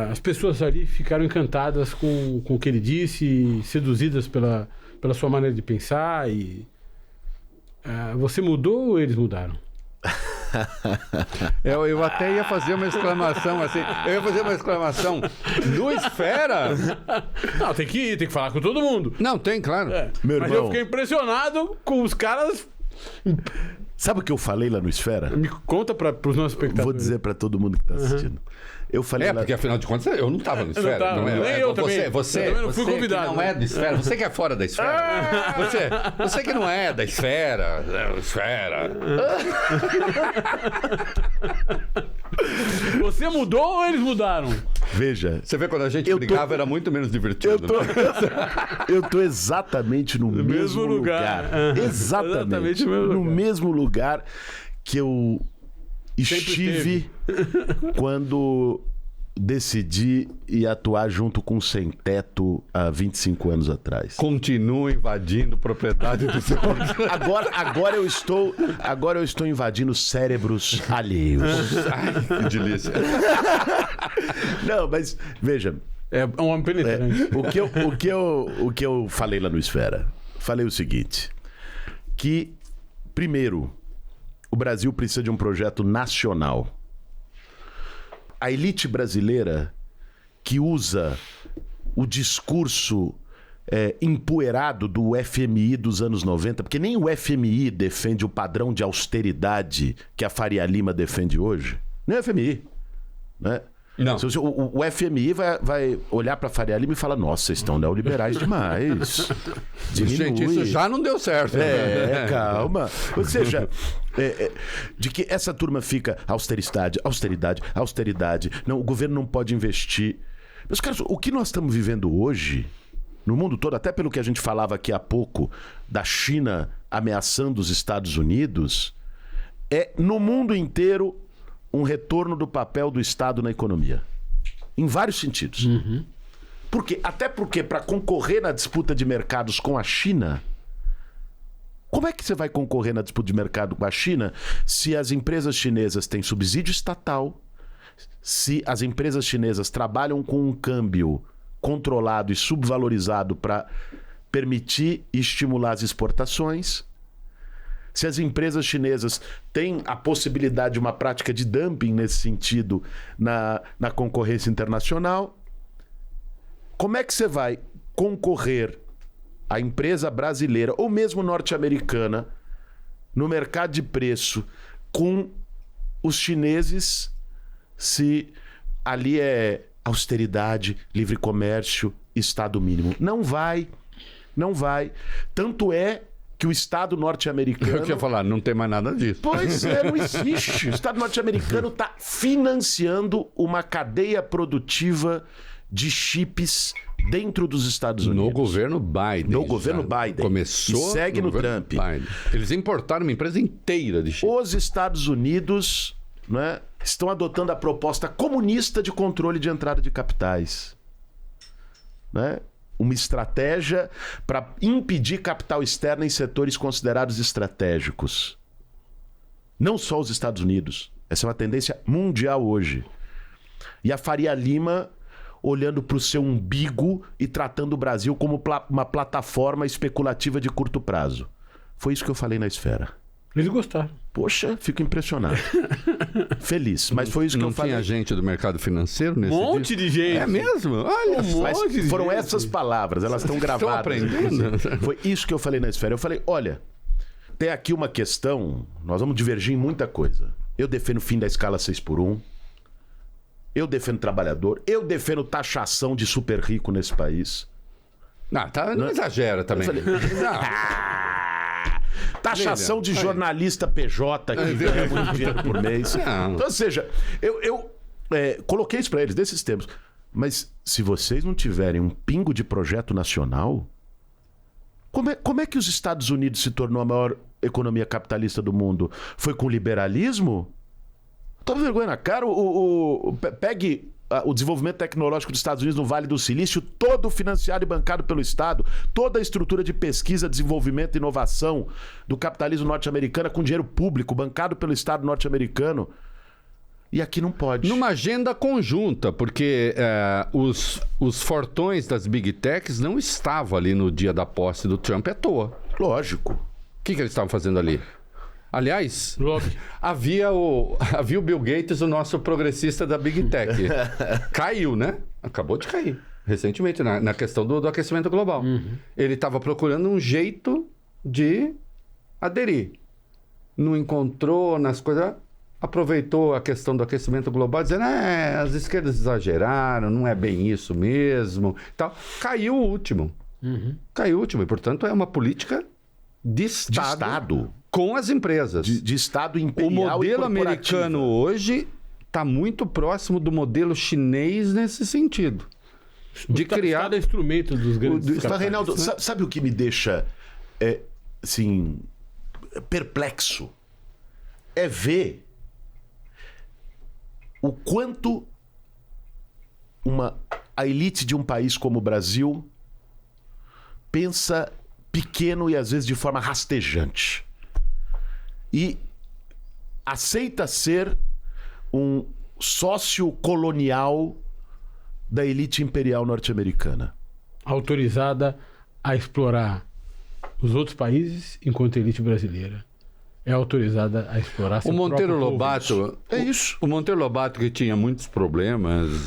As pessoas ali ficaram encantadas com o que ele disse, seduzidas pela sua maneira de pensar. E você mudou ou eles mudaram? Eu até ia fazer uma exclamação assim. Eu ia fazer uma exclamação no Esfera. Não, tem que falar com todo mundo. Não, tem, claro. Meu Mas irmão, eu fiquei impressionado com os caras. sabe o que eu falei lá no Esfera? Me conta para os nossos espectadores. Vou dizer para todo mundo que está assistindo. Eu falei lá... Porque afinal de contas eu não estava no Esfera. tava, Não é, nem eu também. Você Eu também não fui convidado. Que não é do Esfera, você que é fora da Esfera. Você que não é da Esfera. Você mudou ou eles mudaram? Veja, Você vê, quando a gente brigava era muito menos divertido. eu tô exatamente no mesmo lugar. Exatamente no mesmo lugar que eu estive quando decidi ir atuar junto com o Sem Teto há 25 anos atrás. Continua invadindo propriedade do seu... Agora eu estou invadindo cérebros alheios. Ai, que delícia. Não, mas veja, É um homem penetrante. o que eu falei lá no Esfera? Falei o seguinte, que primeiro, o Brasil precisa de um projeto nacional. A elite brasileira que usa o discurso empoeirado do FMI dos anos 90, porque nem o FMI defende o padrão de austeridade que a Faria Lima defende hoje. Nem o FMI, né? Não. O FMI vai olhar para a Faria Lima e falar: nossa, vocês estão neoliberais demais. Gente, isso já não deu certo. Calma. Ou seja, de que essa turma fica austeridade. Não, o governo não pode investir. Meus caros, o que nós estamos vivendo hoje, no mundo todo, até pelo que a gente falava aqui há pouco, da China ameaçando os Estados Unidos, é no mundo inteiro um retorno do papel do Estado na economia. Em vários sentidos. Uhum. Até porque para concorrer na disputa de mercados com a China, como é que você vai concorrer na disputa de mercado com a China se as empresas chinesas têm subsídio estatal, se as empresas chinesas trabalham com um câmbio controlado e subvalorizado para permitir e estimular as exportações, se as empresas chinesas têm a possibilidade de uma prática de dumping nesse sentido na concorrência internacional, como é que você vai concorrer, a empresa brasileira ou mesmo norte-americana, no mercado de preço com os chineses, se ali é austeridade, livre comércio, Estado mínimo? Não vai. Tanto é que o Estado norte-americano... Eu queria falar, não tem mais nada disso. Pois é, não existe. O Estado norte-americano está financiando uma cadeia produtiva de chips dentro dos Estados Unidos. No governo Biden. No governo Biden. Começou e segue no Trump. Biden. Eles importaram uma empresa inteira de chips. Os Estados Unidos, né, estão adotando a proposta comunista de controle de entrada de capitais. Né? Uma estratégia para impedir capital externo em setores considerados estratégicos. Não só os Estados Unidos. Essa é uma tendência mundial hoje. E a Faria Lima olhando para o seu umbigo e tratando o Brasil como uma plataforma especulativa de curto prazo. Foi isso que eu falei na Esfera. Eles gostaram. Poxa, fico impressionado. Feliz, mas foi isso que eu falei. Não tinha gente do mercado financeiro nesse monte de gente. É mesmo? Olha, mas foram essas palavras, elas estão gravadas. aprendendo. Foi isso que eu falei na Esfera. Eu falei, olha, tem aqui uma questão, nós vamos divergir em muita coisa. Eu defendo o fim da escala 6x1. Eu defendo trabalhador. Eu defendo taxação de super rico nesse país. Não exagera também. Eu falei, taxação de jornalista PJ que ganha muito dinheiro por mês. Então, ou seja, eu coloquei isso para eles desses termos. Mas se vocês não tiverem um pingo de projeto nacional, Como é que os Estados Unidos se tornou a maior economia capitalista do mundo? Foi com liberalismo? Toma vergonha na cara. Pegue o desenvolvimento tecnológico dos Estados Unidos no Vale do Silício, todo financiado e bancado pelo Estado, toda a estrutura de pesquisa, desenvolvimento e inovação do capitalismo norte-americano com dinheiro público, bancado pelo Estado norte-americano. E aqui não pode. Numa agenda conjunta, porque os fortões das Big Techs não estavam ali no dia da posse do Trump à toa. Lógico. O que eles estavam fazendo ali? Aliás, havia o Bill Gates, o nosso progressista da Big Tech. Caiu, né? Acabou de cair. Recentemente, na questão do aquecimento global. Ele estava procurando um jeito de aderir. Não encontrou nas coisas... Aproveitou a questão do aquecimento global, dizendo as esquerdas exageraram, não é bem isso mesmo. Tal. Caiu o último. Caiu o último. E, portanto, é uma política de Estado. Com as empresas. De Estado imperial. O modelo americano hoje está muito próximo do modelo chinês nesse sentido. De criar... Cada instrumento dos grandes... Reinaldo, sabe o que me deixa assim, perplexo? É ver o quanto a elite de um país como o Brasil pensa pequeno e às vezes de forma rastejante. E aceita ser um sócio colonial da elite imperial norte-americana. Autorizada a explorar os outros países enquanto a elite brasileira é autorizada a explorar seu O Monteiro próprio Lobato... povo. É isso. O Monteiro Lobato, que tinha muitos problemas,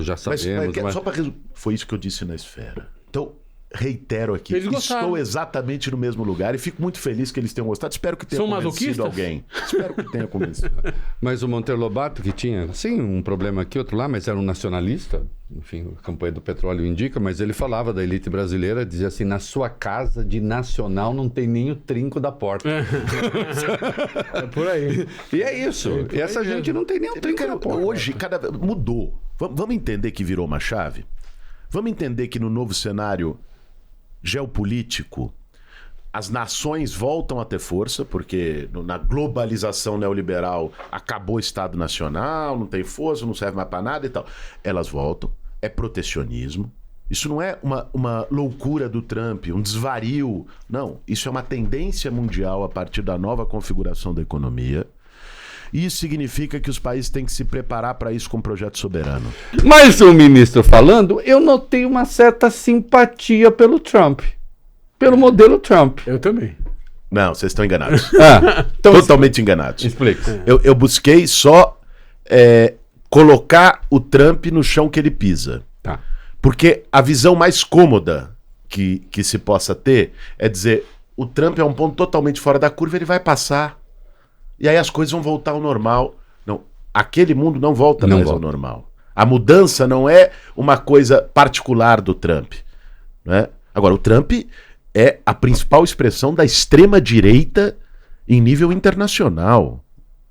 já sabemos... Só para resumir, foi isso que eu disse na Esfera. Então, reitero aqui, Eles gostaram. estou exatamente no mesmo lugar e fico muito feliz que eles tenham gostado. Espero que tenha São convencido masoquistas? alguém. Espero que tenha convencido. Mas o Monteiro Lobato, que tinha, sim, um problema aqui, outro lá, mas era um nacionalista, enfim, a campanha do petróleo indica, mas ele falava da elite brasileira, dizia assim, na sua casa de nacional não tem nem o trinco da porta. É por aí. E é isso. E essa gente não tem nem o trinco da porta. Hoje, mudou. Vamos entender que virou uma chave? Vamos entender que no novo cenário geopolítico, as nações voltam a ter força, porque na globalização neoliberal acabou o Estado Nacional, não tem força, não serve mais para nada e tal. Elas voltam, é protecionismo. Isso não é uma loucura do Trump, um desvario. Não, isso é uma tendência mundial a partir da nova configuração da economia. Isso significa que os países têm que se preparar para isso com um projeto soberano. Mas o ministro falando, eu notei uma certa simpatia pelo Trump. Pelo modelo Trump. Eu também. Não, vocês estão enganados. Então, Totalmente enganados. explica. Eu busquei só colocar o Trump no chão que ele pisa. Tá. Porque a visão mais cômoda que se possa ter é dizer, o Trump é um ponto totalmente fora da curva, ele vai passar. E aí as coisas vão voltar ao normal. Não, aquele mundo não volta mais ao normal. A mudança não é uma coisa particular do Trump. Né? Agora, o Trump é a principal expressão da extrema-direita em nível internacional.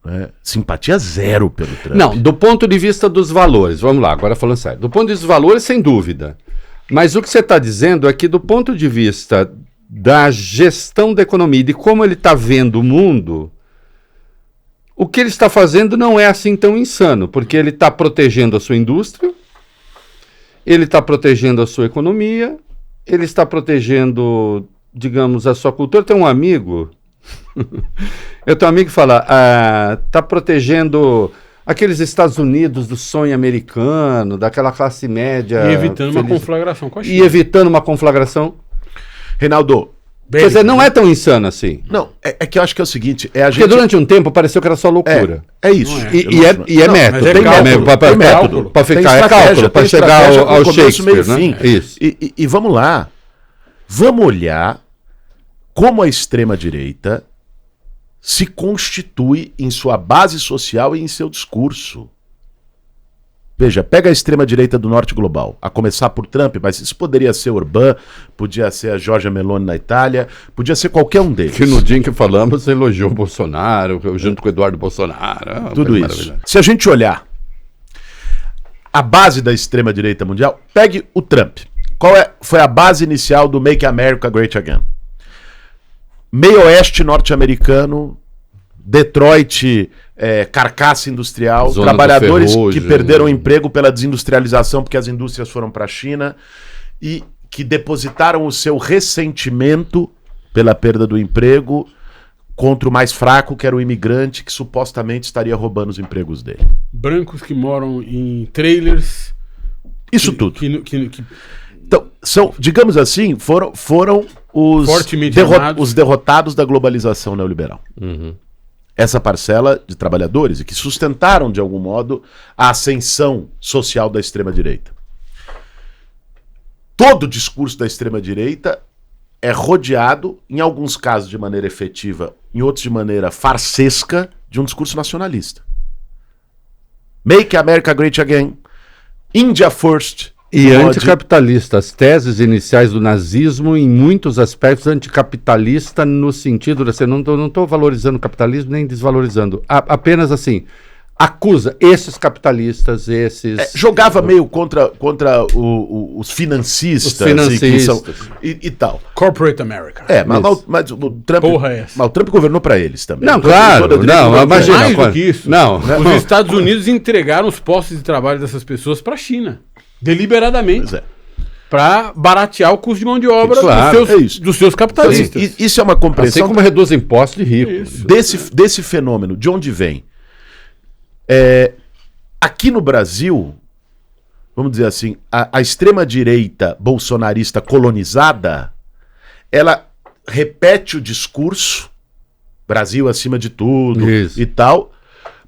Né? Simpatia zero pelo Trump. Não, do ponto de vista dos valores, vamos lá, agora falando sério. Do ponto de vista dos valores, sem dúvida. Mas o que você está dizendo é que do ponto de vista da gestão da economia e de como ele está vendo o mundo... O que ele está fazendo não é assim tão insano, porque ele está protegendo a sua indústria, ele está protegendo a sua economia, ele está protegendo, digamos, a sua cultura. Tem um amigo, eu tenho um amigo que fala, está protegendo aqueles Estados Unidos do sonho americano, daquela classe média. E evitando uma conflagração com a China. E evitando uma conflagração. Reinaldo, Quer dizer, não é tão insano assim. não, é que eu acho que é o seguinte, Porque durante um tempo pareceu que era só loucura. É isso. E é método. mas é cálculo. Tem método. Para ficar, é cálculo, para chegar ao Shakespeare, né? Isso. E vamos lá. Vamos olhar como a extrema-direita se constitui em sua base social e em seu discurso. Veja, pega a extrema-direita do norte global, a começar por Trump, mas isso poderia ser Orbán, podia ser a Giorgia Meloni na Itália, podia ser qualquer um deles. Que no dia em que falamos, elogiou o Bolsonaro, junto com o Eduardo Bolsonaro. Tudo isso. Se a gente olhar a base da extrema-direita mundial, pegue o Trump. Qual foi a base inicial do Make America Great Again? meio oeste norte-americano, Detroit, carcaça industrial, Zona trabalhadores do Ferrugem, que perderam o emprego pela desindustrialização porque as indústrias foram para a China e que depositaram o seu ressentimento pela perda do emprego contra o mais fraco, que era o imigrante que supostamente estaria roubando os empregos dele. Brancos que moram em trailers. Isso tudo. Que Então, digamos assim, foram Fortemente os derrotados da globalização neoliberal. Uhum. Essa parcela de trabalhadores e que sustentaram, de algum modo, a ascensão social da extrema-direita. Todo o discurso da extrema-direita é rodeado, em alguns casos de maneira efetiva, em outros de maneira farsesca, de um discurso nacionalista. Make America Great Again, India First. E anticapitalista. As teses iniciais do nazismo, em muitos aspectos, anticapitalista no sentido de assim, não estou valorizando o capitalismo nem desvalorizando. Apenas assim, acusa esses capitalistas, esses... jogava meio contra os financistas. Os financistas. E tal. Corporate America. Mas o Trump... Porra é essa? Mas o Trump governou para eles também. Não, claro. Não, imagina. Mais do que isso. Não. Os Estados Unidos entregaram os postos de trabalho dessas pessoas para a China. Deliberadamente. Pois é. Para baratear o custo de mão de obra Claro, dos seus capitalistas. Então, isso é uma compreensão... Assim como reduz impostos de rico. Desse fenômeno. De onde vem? Aqui no Brasil, vamos dizer assim, a extrema-direita bolsonarista colonizada, ela repete o discurso, Brasil acima de tudo e tal,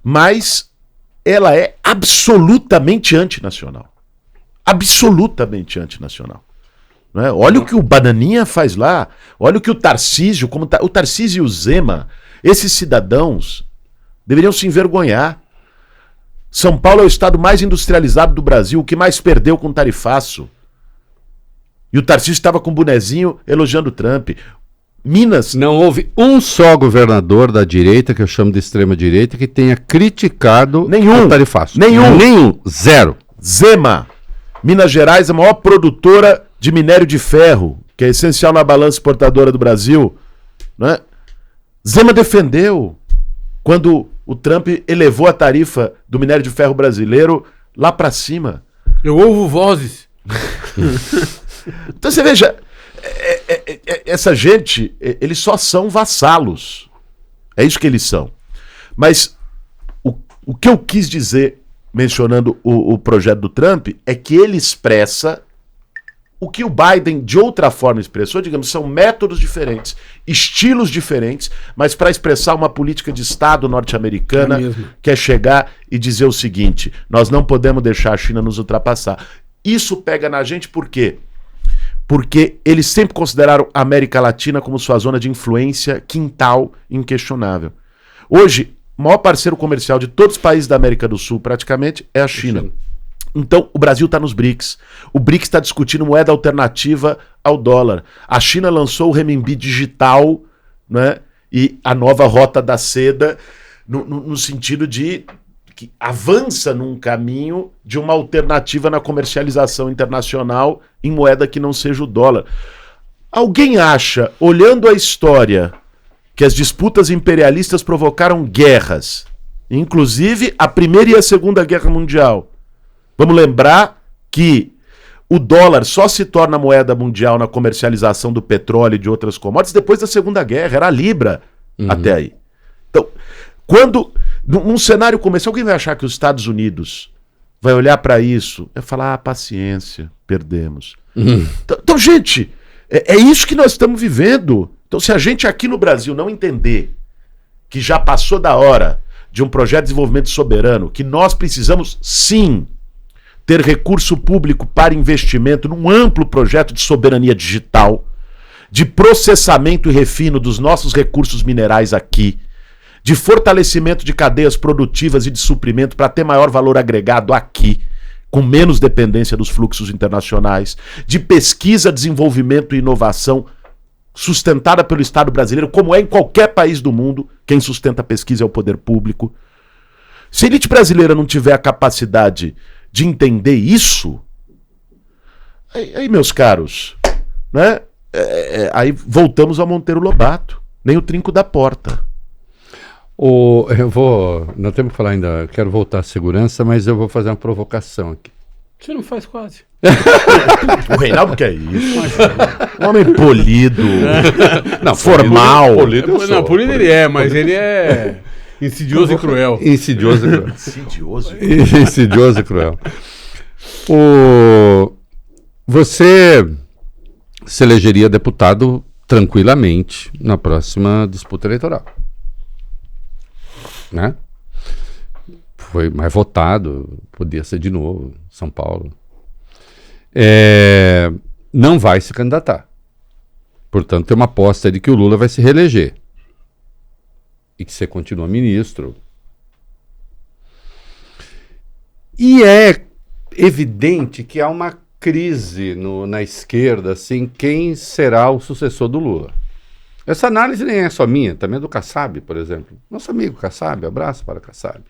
mas ela é absolutamente antinacional. Absolutamente antinacional. Não é? Olha o que o Bananinha faz lá, olha o que o Tarcísio, o Tarcísio e o Zema, esses cidadãos deveriam se envergonhar. São Paulo é o estado mais industrializado do Brasil, o que mais perdeu com o tarifaço. E o Tarcísio estava com um bonezinho elogiando o Trump. Minas... Não houve um só governador da direita, que eu chamo de extrema-direita, que tenha criticado o tarifaço. Nenhum. Zero. Zema. Minas Gerais é a maior produtora de minério de ferro, que é essencial na balança exportadora do Brasil. Né? Zema defendeu quando o Trump elevou a tarifa do minério de ferro brasileiro lá para cima. Eu ouvo vozes. Então você veja, essa gente, eles só são vassalos. É isso que eles são. Mas o que eu quis dizer, mencionando o projeto do Trump, é que ele expressa o que o Biden de outra forma expressou. Digamos, são métodos diferentes, estilos diferentes, mas para expressar uma política de Estado norte-americana que é chegar e dizer o seguinte: nós não podemos deixar a China nos ultrapassar. Isso pega na gente por quê? Porque eles sempre consideraram a América Latina como sua zona de influência quintal inquestionável. Hoje, o maior parceiro comercial de todos os países da América do Sul, praticamente, é a China. Então, o Brasil está nos BRICS. O BRICS está discutindo moeda alternativa ao dólar. A China lançou o renminbi digital, né, e a nova rota da seda, no sentido de que avança num caminho de uma alternativa na comercialização internacional em moeda que não seja o dólar. Alguém acha, olhando a história, que as disputas imperialistas provocaram guerras, inclusive a Primeira e a Segunda Guerra Mundial? Vamos lembrar que o dólar só se torna moeda mundial na comercialização do petróleo e de outras commodities depois da Segunda Guerra. Era a Libra até aí. Então, quando, num cenário como esse, alguém vai achar que os Estados Unidos vai olhar para isso e falar, paciência, perdemos. Então, gente, é isso que nós estamos vivendo. Então, se a gente aqui no Brasil não entender que já passou da hora de um projeto de desenvolvimento soberano, que nós precisamos, sim, ter recurso público para investimento num amplo projeto de soberania digital, de processamento e refino dos nossos recursos minerais aqui, de fortalecimento de cadeias produtivas e de suprimento para ter maior valor agregado aqui, com menos dependência dos fluxos internacionais, de pesquisa, desenvolvimento e inovação sustentada pelo Estado brasileiro, como é em qualquer país do mundo. Quem sustenta a pesquisa é o poder público. Se a elite brasileira não tiver a capacidade de entender isso, aí meus caros, né? Aí voltamos ao Monteiro Lobato. nem o trinco da porta. Nós temos que falar ainda, quero voltar à segurança, mas eu vou fazer uma provocação aqui. Você não faz quase. O Reinaldo que é isso? Um homem polido, Não, formal. polido eu sou. Não, polido ele é, mas ele é insidioso e cruel. Insidioso e cruel. Insidioso. Insidioso e cruel. Você se elegeria deputado tranquilamente na próxima disputa eleitoral. Né? Foi mais votado, podia ser de novo, São Paulo. Não vai se candidatar. Portanto, tem uma aposta de que o Lula vai se reeleger. E que você continua ministro. E é evidente que há uma crise na esquerda, assim, quem será o sucessor do Lula. Essa análise nem é só minha, também é do Kassab, por exemplo. Nosso amigo Kassab, abraço para Kassab.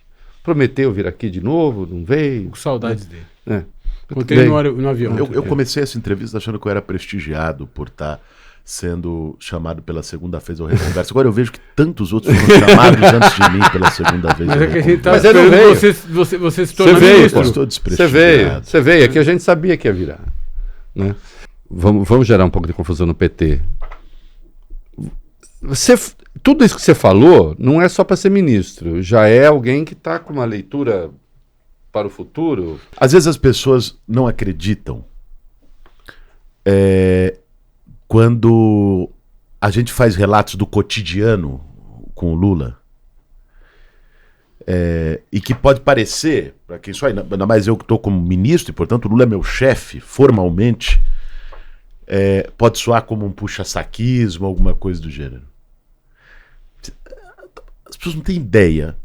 Prometeu vir aqui de novo, não veio. Com saudades dele. Contei no avião. Eu comecei essa entrevista achando que eu era prestigiado por estar sendo chamado pela segunda vez ao Reconversa. Agora eu vejo que tantos outros foram chamados antes de mim pela segunda vez. Mas é que a gente tá Mas ele não veio. Você se tornou veio, ministro. Eu estou desprestigiado. Você veio, é que a gente sabia que ia virar. Né? Vamos gerar um pouco de confusão no PT. Tudo isso que você falou não é só para ser ministro, já é alguém que está com uma leitura para o futuro. Às vezes as pessoas não acreditam quando a gente faz relatos do cotidiano com o Lula, e que pode parecer, para quem só, ainda mais eu que estou como ministro, e portanto o Lula é meu chefe formalmente, pode soar como um puxa-saquismo, alguma coisa do gênero. As pessoas não têm ideia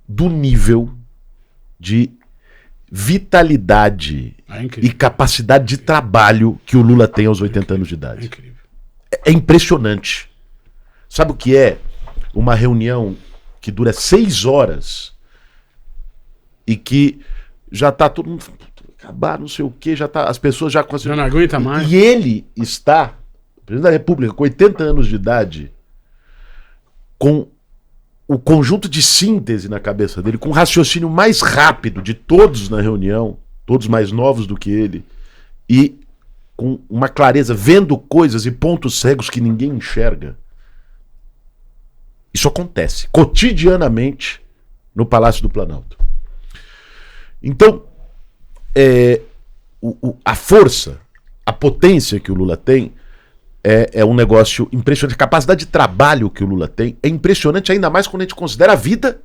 do nível de vitalidade e capacidade de trabalho que o Lula tem aos 80 anos de idade. É incrível. É impressionante. Sabe o que é uma reunião que dura 6 horas e que já tá todo mundo acabar, não sei o que, já tá, as pessoas já conseguiram. Já não aguenta mais. E ele está, o presidente da República, com 80 anos de idade, com o conjunto de síntese na cabeça dele, com o raciocínio mais rápido de todos na reunião, todos mais novos do que ele, e com uma clareza, vendo coisas e pontos cegos que ninguém enxerga. Isso acontece cotidianamente no Palácio do Planalto. Então, a força, a potência que o Lula tem é um negócio impressionante. A capacidade de trabalho que o Lula tem é impressionante, ainda mais quando a gente considera a vida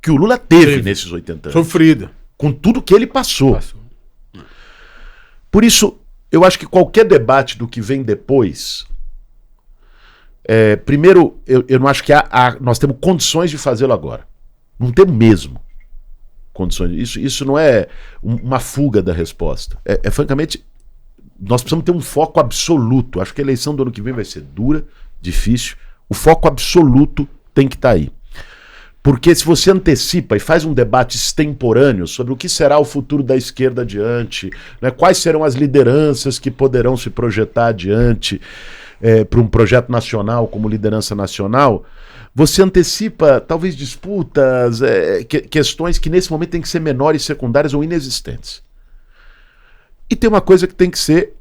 que o Lula teve nesses 80 anos. Sofrida. Com tudo que ele passou. Por isso, eu acho que qualquer debate do que vem depois... primeiro, eu não acho que nós temos condições de fazê-lo agora. Não temos mesmo condições. Isso não é uma fuga da resposta. Francamente... Nós precisamos ter um foco absoluto. Acho que a eleição do ano que vem vai ser dura, difícil. O foco absoluto tem que estar aí. Porque se você antecipa e faz um debate extemporâneo sobre o que será o futuro da esquerda adiante, né, quais serão as lideranças que poderão se projetar adiante para um projeto nacional como liderança nacional, você antecipa talvez disputas, questões que nesse momento têm que ser menores, secundárias ou inexistentes. E tem uma coisa que tem que ser,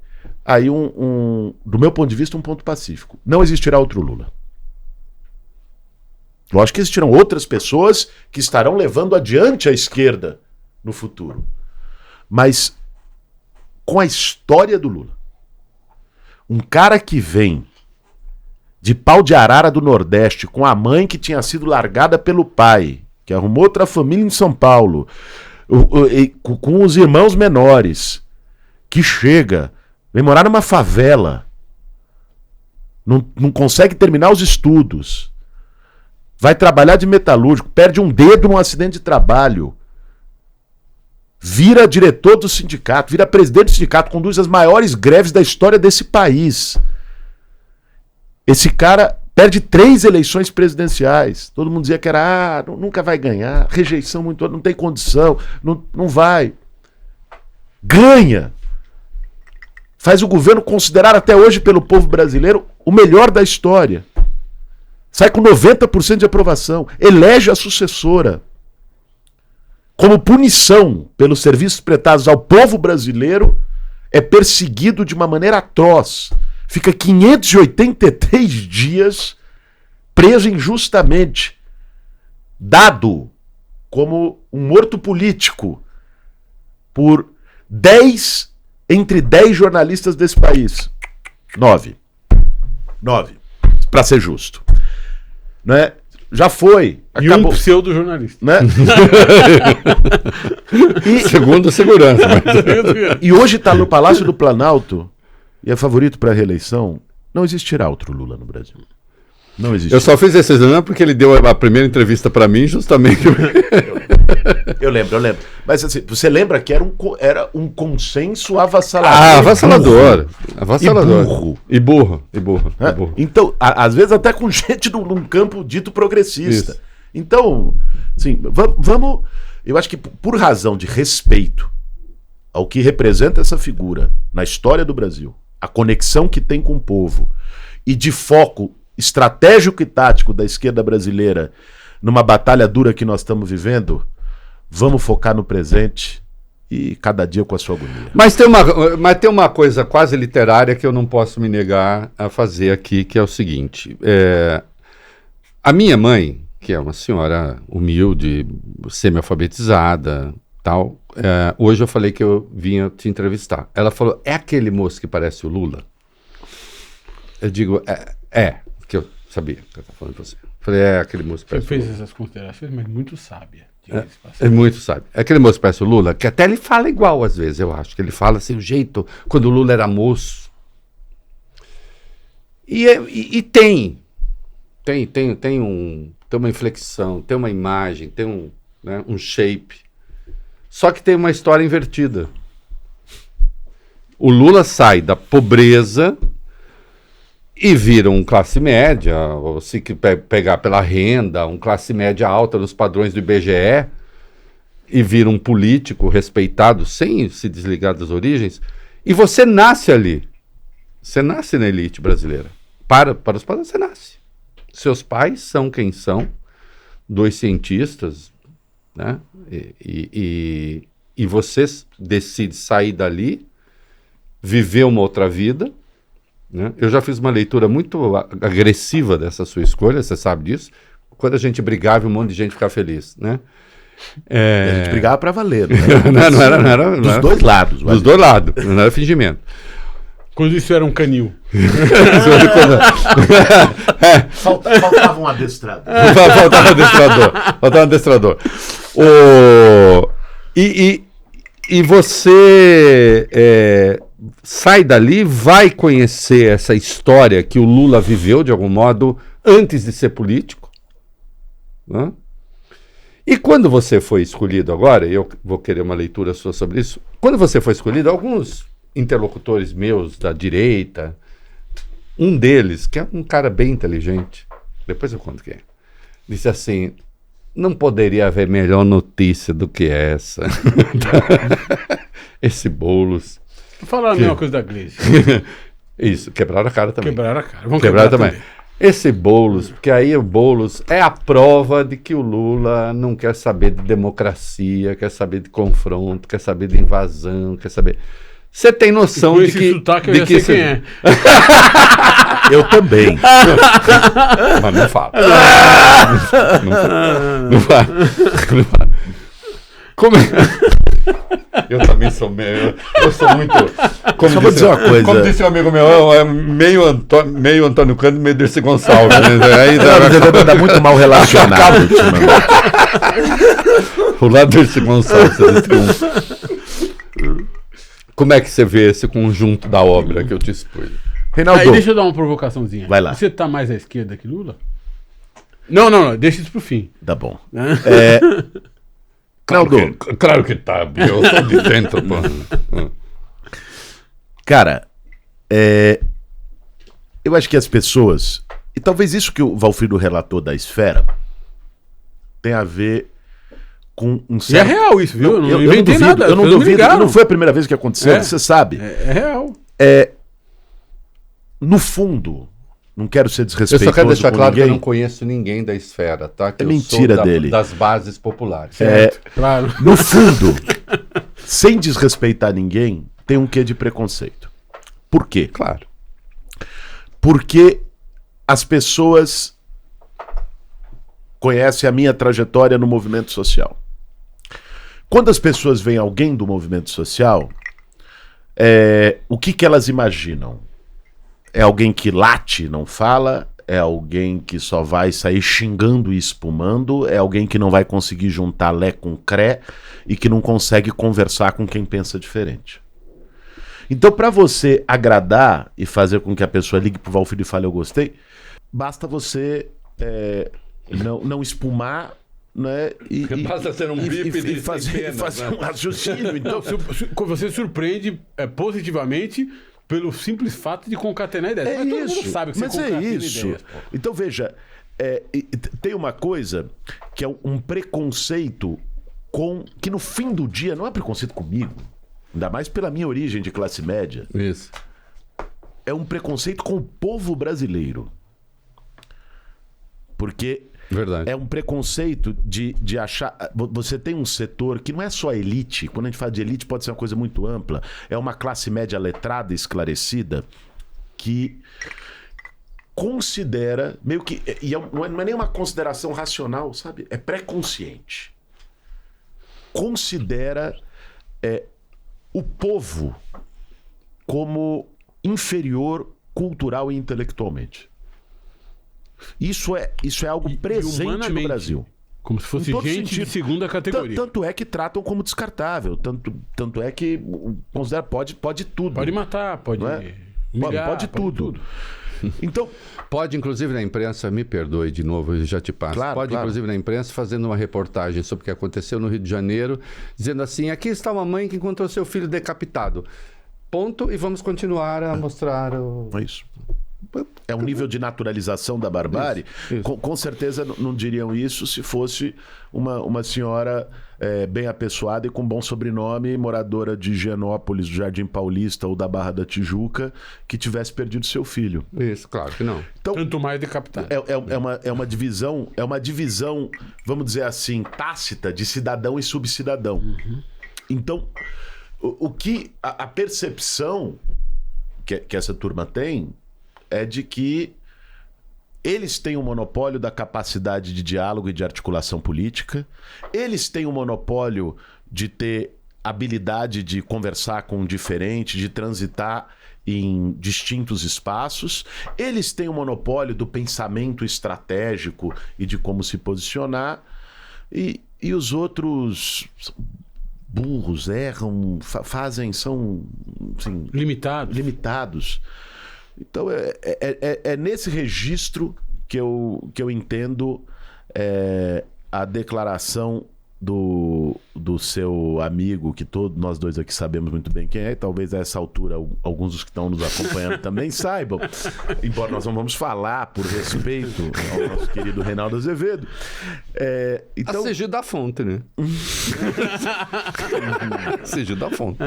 aí do meu ponto de vista, um ponto pacífico. Não existirá outro Lula. Lógico que existirão outras pessoas que estarão levando adiante a esquerda no futuro. Mas com a história do Lula, um cara que vem de Pau de Arara do Nordeste, com a mãe que tinha sido largada pelo pai, que arrumou outra família em São Paulo, com os irmãos menores, que chega, vem morar numa favela, não consegue terminar os estudos, vai trabalhar de metalúrgico, perde um dedo num acidente de trabalho, vira diretor do sindicato, vira presidente do sindicato, conduz as maiores greves da história desse país. Esse cara perde 3 eleições presidenciais. Todo mundo dizia que era, nunca vai ganhar, rejeição muito alta, não tem condição, não vai. Ganha. Faz o governo considerado até hoje pelo povo brasileiro o melhor da história. Sai com 90% de aprovação. Elege a sucessora. Como punição pelos serviços prestados ao povo brasileiro, é perseguido de uma maneira atroz. Fica 583 dias preso injustamente. Dado como um morto político por entre 10 jornalistas desse país. 9. Para ser justo. Né? Já foi. E Acabou. um pseudo-jornalista. Né? Segundo a segurança. E hoje está no Palácio do Planalto e é favorito para a reeleição. Não existirá outro Lula no Brasil. Não existe. Eu só fiz esse exame porque ele deu a primeira entrevista para mim justamente. Eu lembro. Mas assim, você lembra que era um consenso avassalador. Avassalador. E burro. E burro. Então, às vezes até com gente num campo dito progressista. Isso. Então, assim, vamos... Eu acho que por razão de respeito ao que representa essa figura na história do Brasil, a conexão que tem com o povo e de foco estratégico e tático da esquerda brasileira numa batalha dura que nós estamos vivendo, vamos focar no presente e cada dia com a sua agonia. Mas tem uma coisa quase literária que eu não posso me negar a fazer aqui, que é o seguinte. A minha mãe, que é uma senhora humilde, semi-alfabetizada, tal, hoje eu falei que eu vinha te entrevistar. Ela falou, é aquele moço que parece o Lula? Eu digo, que eu sabia que eu estava falando pra você. Falei, é aquele moço que parece o Lula. Você fez essas considerações, mas muito sábia. É muito sábio. É aquele moço que parece o Lula, que até ele fala igual às vezes, eu acho. Que ele fala assim, o jeito, quando o Lula era moço. E tem uma inflexão, tem uma imagem, tem um shape. Só que tem uma história invertida. O Lula sai da pobreza e vira um classe média, ou se pegar pela renda, um classe média alta nos padrões do IBGE, e vira um político respeitado sem se desligar das origens, e você nasce ali. Você nasce na elite brasileira. Para os padrões, você nasce. Seus pais são quem são, 2 cientistas, né? E você decide sair dali, viver uma outra vida, né? Eu já fiz uma leitura muito agressiva dessa sua escolha, você sabe disso. Quando a gente brigava, um monte de gente ficava feliz, né? A gente brigava para valer, né? Não era dos dois lados. Dos dois lados, não era fingimento. Quando isso era um canil. Faltava um adestrador. Faltava um adestrador. E você sai dali, vai conhecer essa história que o Lula viveu, de algum modo, antes de ser político. Né? E quando você foi escolhido agora, eu vou querer uma leitura sua sobre isso, quando você foi escolhido, alguns interlocutores meus da direita, um deles, que é um cara bem inteligente, depois eu conto quem é, disse assim, não poderia haver melhor notícia do que essa. Esse Boulos. Falaram a mesma coisa da Gleisi. Isso, quebraram a cara também. Quebraram a cara. Vamos quebrar também. Esse Boulos, porque aí o Boulos é a prova de que o Lula não quer saber de democracia, quer saber de confronto, quer saber de invasão, quer saber... Você tem noção de que... Sotaque, eu já sei quem é. Eu também. Mas não fala. Não fala. Como é? Eu também sou meio... Eu sou muito... Só vou dizer uma coisa. Como disse um amigo meu, é meio Antônio Cândido, meio Dercy Gonçalves. Né? Aí dá muito mal relacionado. O lado Dercy Gonçalves. Como é que você vê esse conjunto da obra que eu te expus? Reinaldo. Aí deixa eu dar uma provocaçãozinha. Vai lá. Você tá mais à esquerda que Lula? Não, deixa isso pro fim. Tá bom. Claro que tá, eu tô de dentro, pô. Cara, eu acho que as pessoas, e talvez isso que o Valfrido relatou da esfera, tem a ver com um certo... E é real isso, viu? Eu não duvido, nada. Eu não duvido, não foi a primeira vez que aconteceu, você sabe. É real. No fundo, Não quero ser Eu desrespeitoso só quero deixar com claro que eu ninguém. não conheço ninguém da esfera, tá? Que É eu mentira sou dele. das bases populares. Claro. No fundo, sem desrespeitar ninguém, tem um quê de preconceito. Por quê? Claro. Porque as pessoas conhecem a minha trajetória no movimento social. Quando as pessoas veem alguém do movimento social, o que elas imaginam? É alguém que late, não fala? É alguém que só vai sair xingando e espumando? É alguém que não vai conseguir juntar lé com cré e que não consegue conversar com quem pensa diferente? Então, para você agradar e fazer com que a pessoa ligue pro Valfrido e fale eu gostei, basta você não espumar, né? Basta ser um bípede e fazer um raciocínio. Então, Você surpreende positivamente pelo simples fato de concatenar ideias. Mas todo mundo sabe que você concatena ideias. Pô. Então, veja, tem uma coisa que é um preconceito que no fim do dia não é preconceito comigo, ainda mais pela minha origem de classe média. Isso. É um preconceito com o povo brasileiro. Porque Verdade. é um preconceito de achar... Você tem um setor que não é só elite. Quando a gente fala de elite, pode ser uma coisa muito ampla. É uma classe média letrada, esclarecida, que considera, meio que... não é nem uma consideração racional, sabe? É pré-consciente. Considera o povo como inferior cultural e intelectualmente. Isso é algo presente no Brasil. Como se fosse gente de segunda categoria. Tanto é que tratam como descartável. Tanto é que considera pode tudo. Pode matar, pode humilhar, pode tudo. Então, pode, inclusive, na imprensa, me perdoe de novo, eu já te passo. Claro, Inclusive, na imprensa, fazendo uma reportagem sobre o que aconteceu no Rio de Janeiro, dizendo assim: aqui está uma mãe que encontrou seu filho decapitado. Ponto, e vamos continuar a mostrar o... É isso. É um nível de naturalização da barbárie. Isso. Com certeza não diriam isso se fosse uma senhora bem apessoada e com bom sobrenome, moradora de Higienópolis, do Jardim Paulista ou da Barra da Tijuca, que tivesse perdido seu filho. Isso, claro que não. Então, Tanto mais decapitado. é uma divisão, vamos dizer assim, tácita de cidadão e subcidadão. Uhum. Então, o que a percepção que essa turma tem é de que eles têm um monopólio da capacidade de diálogo e de articulação política, eles têm um monopólio de ter habilidade de conversar com o diferente, de transitar em distintos espaços, eles têm um monopólio do pensamento estratégico e de como se posicionar, e os outros burros, erram, são assim, limitados. Então é nesse registro que eu entendo a declaração do seu amigo, que todos nós dois aqui sabemos muito bem quem é, e talvez a essa altura alguns dos que estão nos acompanhando também saibam, embora nós não vamos falar por respeito ao nosso querido Reinaldo Azevedo. Então... A CG da fonte, né? CG da fonte.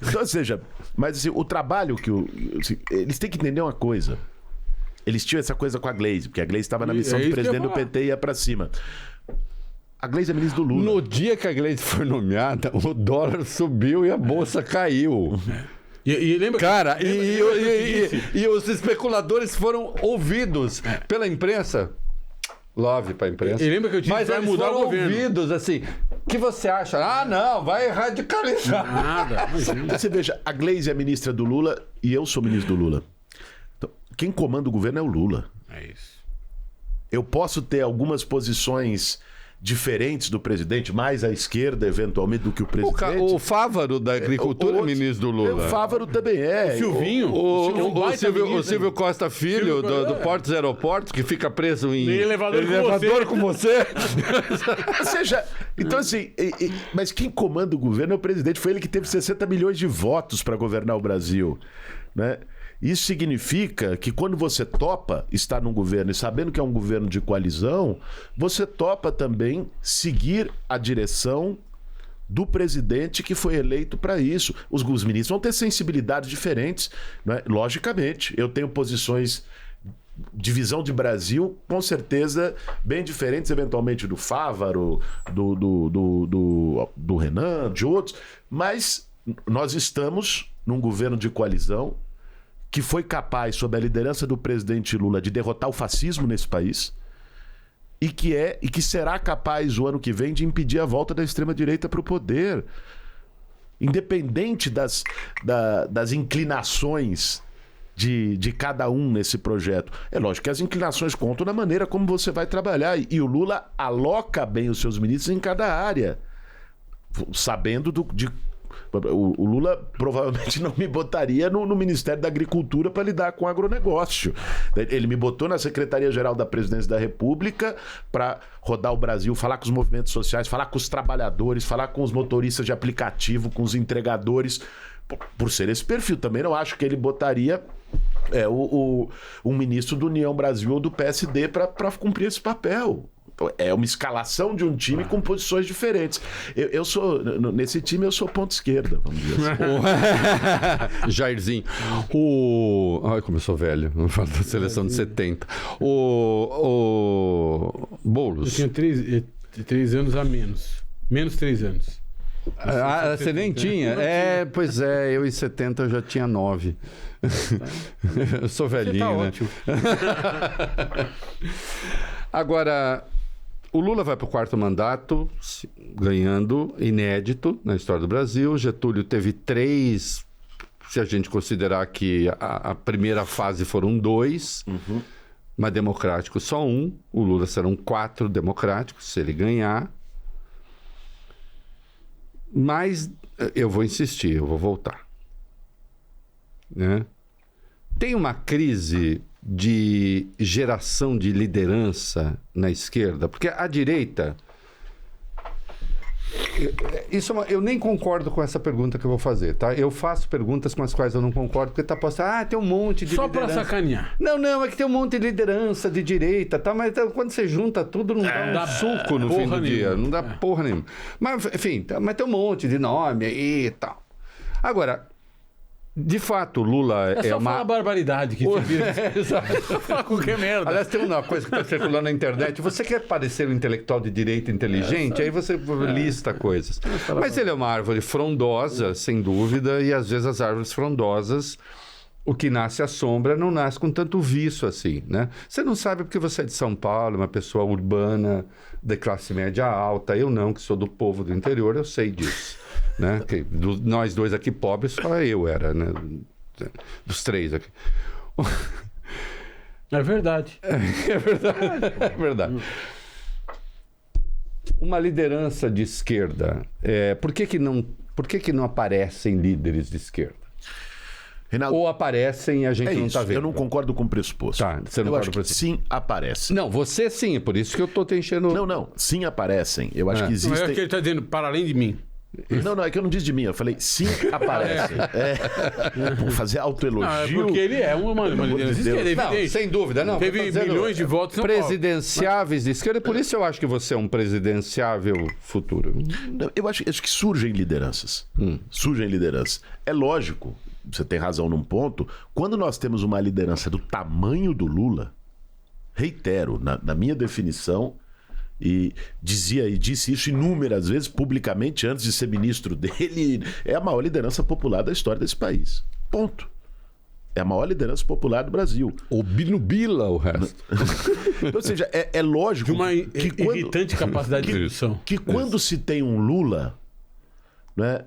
Então, ou seja, mas assim, o trabalho que eles têm que entender uma coisa. Eles tinham essa coisa com a Gleisi, porque a Gleisi estava na missão do presidente do PT e ia pra cima. A Gleisi é ministra do Lula. No dia que a Gleisi foi nomeada, o dólar subiu e a bolsa caiu. E lembra, cara, e os especuladores foram ouvidos pela imprensa. Love pra imprensa. E lembra que eu disse que vai mudar o governo. Ouvidos, assim. O que você acha? Ah, não, vai radicalizar. Nada. Você veja, a Gleisi é ministra do Lula e eu sou ministro do Lula. Então, quem comanda o governo é o Lula. É isso. Eu posso ter algumas posições diferentes do presidente, mais à esquerda, eventualmente, do que o presidente. O Fávaro da Agricultura é ministro do Lula. O Fávaro também é. O Silvinho. O Silvio Costa Filho, do Portos e Aeroportos, que fica preso em elevador com você. Ou seja, então assim, mas quem comanda o governo é o presidente. Foi ele que teve 60 milhões de votos para governar o Brasil, né? Isso significa que quando você topa estar num governo e sabendo que é um governo de coalizão, você topa também seguir a direção do presidente que foi eleito para isso. Os ministros vão ter sensibilidades diferentes, não é? Logicamente. Eu tenho posições de visão de Brasil, com certeza, bem diferentes, eventualmente, do Fávaro, do Renan, de outros, mas nós estamos num governo de coalizão que foi capaz, sob a liderança do presidente Lula, de derrotar o fascismo nesse país e que será capaz, o ano que vem, de impedir a volta da extrema-direita para o poder. Independente das inclinações de cada um nesse projeto. É lógico que as inclinações contam na maneira como você vai trabalhar. E o Lula aloca bem os seus ministros em cada área, sabendo o Lula provavelmente não me botaria no Ministério da Agricultura para lidar com o agronegócio. Ele me botou na Secretaria-Geral da Presidência da República para rodar o Brasil, falar com os movimentos sociais, falar com os trabalhadores, falar com os motoristas de aplicativo, com os entregadores. Por ser esse perfil, também não acho que ele botaria um ministro do União Brasil ou do PSD para cumprir esse papel. É uma escalação de um time com posições diferentes. Eu sou, nesse time, eu sou ponta esquerda, vamos dizer assim. Jairzinho. Ai, como eu sou velho. Não falo da seleção de 70. O Boulos. Eu tinha 3 anos a menos. Menos 3 anos. Você nem tinha? Pois é, eu em 70 eu já tinha 9. Eu sou velhinho, tá, né? Ótimo. Agora, o Lula vai para o 4º mandato, ganhando, inédito na história do Brasil. Getúlio teve 3, se a gente considerar que a primeira fase foram 2, mas democrático só 1. O Lula serão 4 democráticos, se ele ganhar. Mas eu vou insistir, eu vou voltar. Né? Tem uma crise de geração de liderança na esquerda, porque a direita... eu nem concordo com essa pergunta que eu vou fazer, tá? Eu faço perguntas com as quais eu não concordo, porque tá postado, tem um monte de só liderança. Só pra sacanear. Não, é que tem um monte de liderança de direita, tá? Mas quando você junta tudo, não dá um suco no fim do dia. Não dá porra nenhuma. Mas, enfim, mas tem um monte de nome aí e tal. Agora... De fato, Lula é só falar barbaridade que te vira. Exato. Falar qualquer merda. Aliás, tem uma coisa que está circulando na internet. Você quer parecer um intelectual de direita inteligente, aí você lista coisas. Mas ele é uma árvore frondosa, sem dúvida, e às vezes as árvores frondosas, o que nasce à sombra não nasce com tanto viço assim, né? Você não sabe porque você é de São Paulo, uma pessoa urbana, de classe média alta. Eu não, que sou do povo do interior, eu sei disso. Né? Nós dois aqui pobres, só eu era, né? Dos 3 aqui. É verdade. É verdade. É verdade. Uma liderança de esquerda, por que não aparecem líderes de esquerda? Reinaldo, ou aparecem e a gente não está vendo? Eu não concordo com o pressuposto. Tá, você não concorda com o pressuposto? Sim, aparecem. Não, você sim, por isso que eu estou te enchendo... Não, sim aparecem. Eu acho que existem... Não é que ele está dizendo, para além de mim. Não, é que eu não disse de mim, eu falei sim, aparece. Vou fazer autoelogio. Não, é porque ele é uma liderança de esquerda, não, sem dúvida, não. Teve milhões de votos em São Paulo. Presidenciáveis de esquerda, por isso eu acho que você é um presidenciável futuro. Não, eu acho que surgem lideranças. Surgem lideranças. É lógico, você tem razão num ponto, quando nós temos uma liderança do tamanho do Lula, reitero, na minha definição, e disse isso inúmeras vezes publicamente antes de ser ministro dele, é a maior liderança popular da história desse país. Ponto. É a maior liderança popular do Brasil. Obnubila o resto. Ou seja, é lógico de uma irritante capacidade de discussão. Que quando se tem um Lula, né,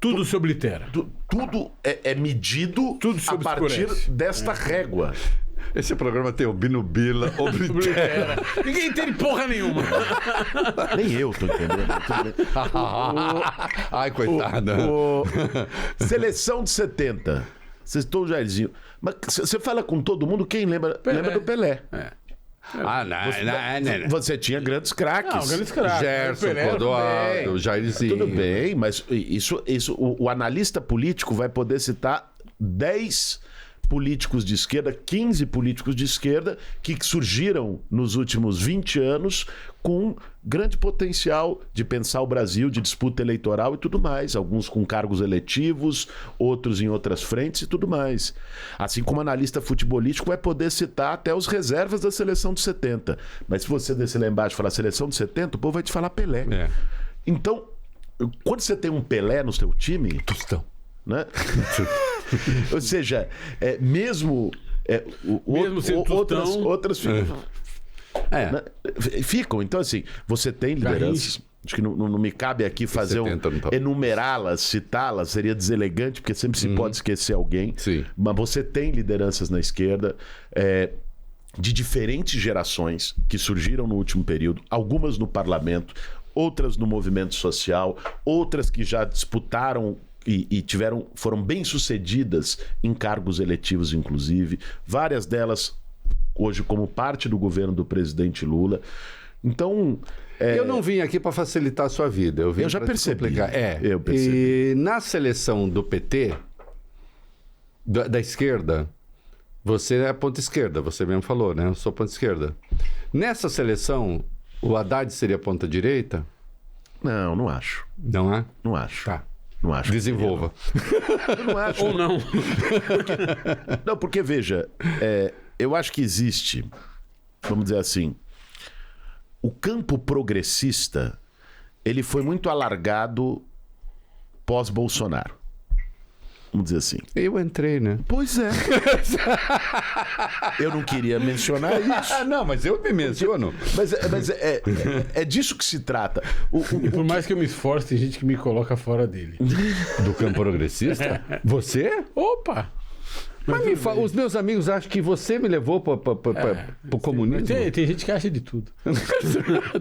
tudo se oblitera. Tudo é medido tudo a partir desta régua. Esse programa tem o Binubila, oblitera. Ninguém entende porra nenhuma. Nem eu tô entendendo. Ai, coitada. Seleção de 70. Vocês estão o Jairzinho. Mas você fala com todo mundo, quem lembra do Pelé. Não. Você tinha grandes craques. Não, grandes craques. Gerson, Clodoaldo, Jairzinho. Tudo bem, mas isso o analista político vai poder citar 10 políticos de esquerda, 15 políticos de esquerda que surgiram nos últimos 20 anos com grande potencial de pensar o Brasil, de disputa eleitoral e tudo mais. Alguns com cargos eletivos, outros em outras frentes e tudo mais. Assim como analista futebolístico vai poder citar até os reservas da seleção de 70. Mas se você descer lá embaixo e falar seleção de 70, o povo vai te falar Pelé. É. Então, quando você tem um Pelé no seu time... Tostão. Né? Ou seja, mesmo sendo outras né? Ficam. Então, assim, você tem lideranças. Acho que não me cabe aqui fazer enumerá-las, citá-las, seria deselegante, porque sempre se pode esquecer alguém. Sim. Mas você tem lideranças na esquerda de diferentes gerações que surgiram no último período, algumas no parlamento, outras no movimento social, outras que já disputaram e foram bem-sucedidas em cargos eletivos, inclusive. Várias delas hoje como parte do governo do presidente Lula. Então... Eu não vim aqui para facilitar a sua vida. Eu já percebi. Eu percebi. E na seleção do PT, da esquerda, você é ponta esquerda, você mesmo falou, né? Eu sou ponta esquerda. Nessa seleção, o Haddad seria ponta direita? Não acho. Não é? Não acho. Tá. Não acho. Desenvolva. Eu não acho. Ou não. Porque veja, eu acho que existe, vamos dizer assim, o campo progressista, ele foi muito alargado pós-Bolsonaro. Vamos dizer assim. Eu entrei, né? Pois é. Eu não queria mencionar isso. Não, mas eu me menciono. Mas é disso que se trata. E por mais que eu me esforce, tem gente que me coloca fora dele. Do campo progressista? Você? Opa! Mas os meus amigos acham que você me levou para o comunismo. Tem gente que acha de tudo.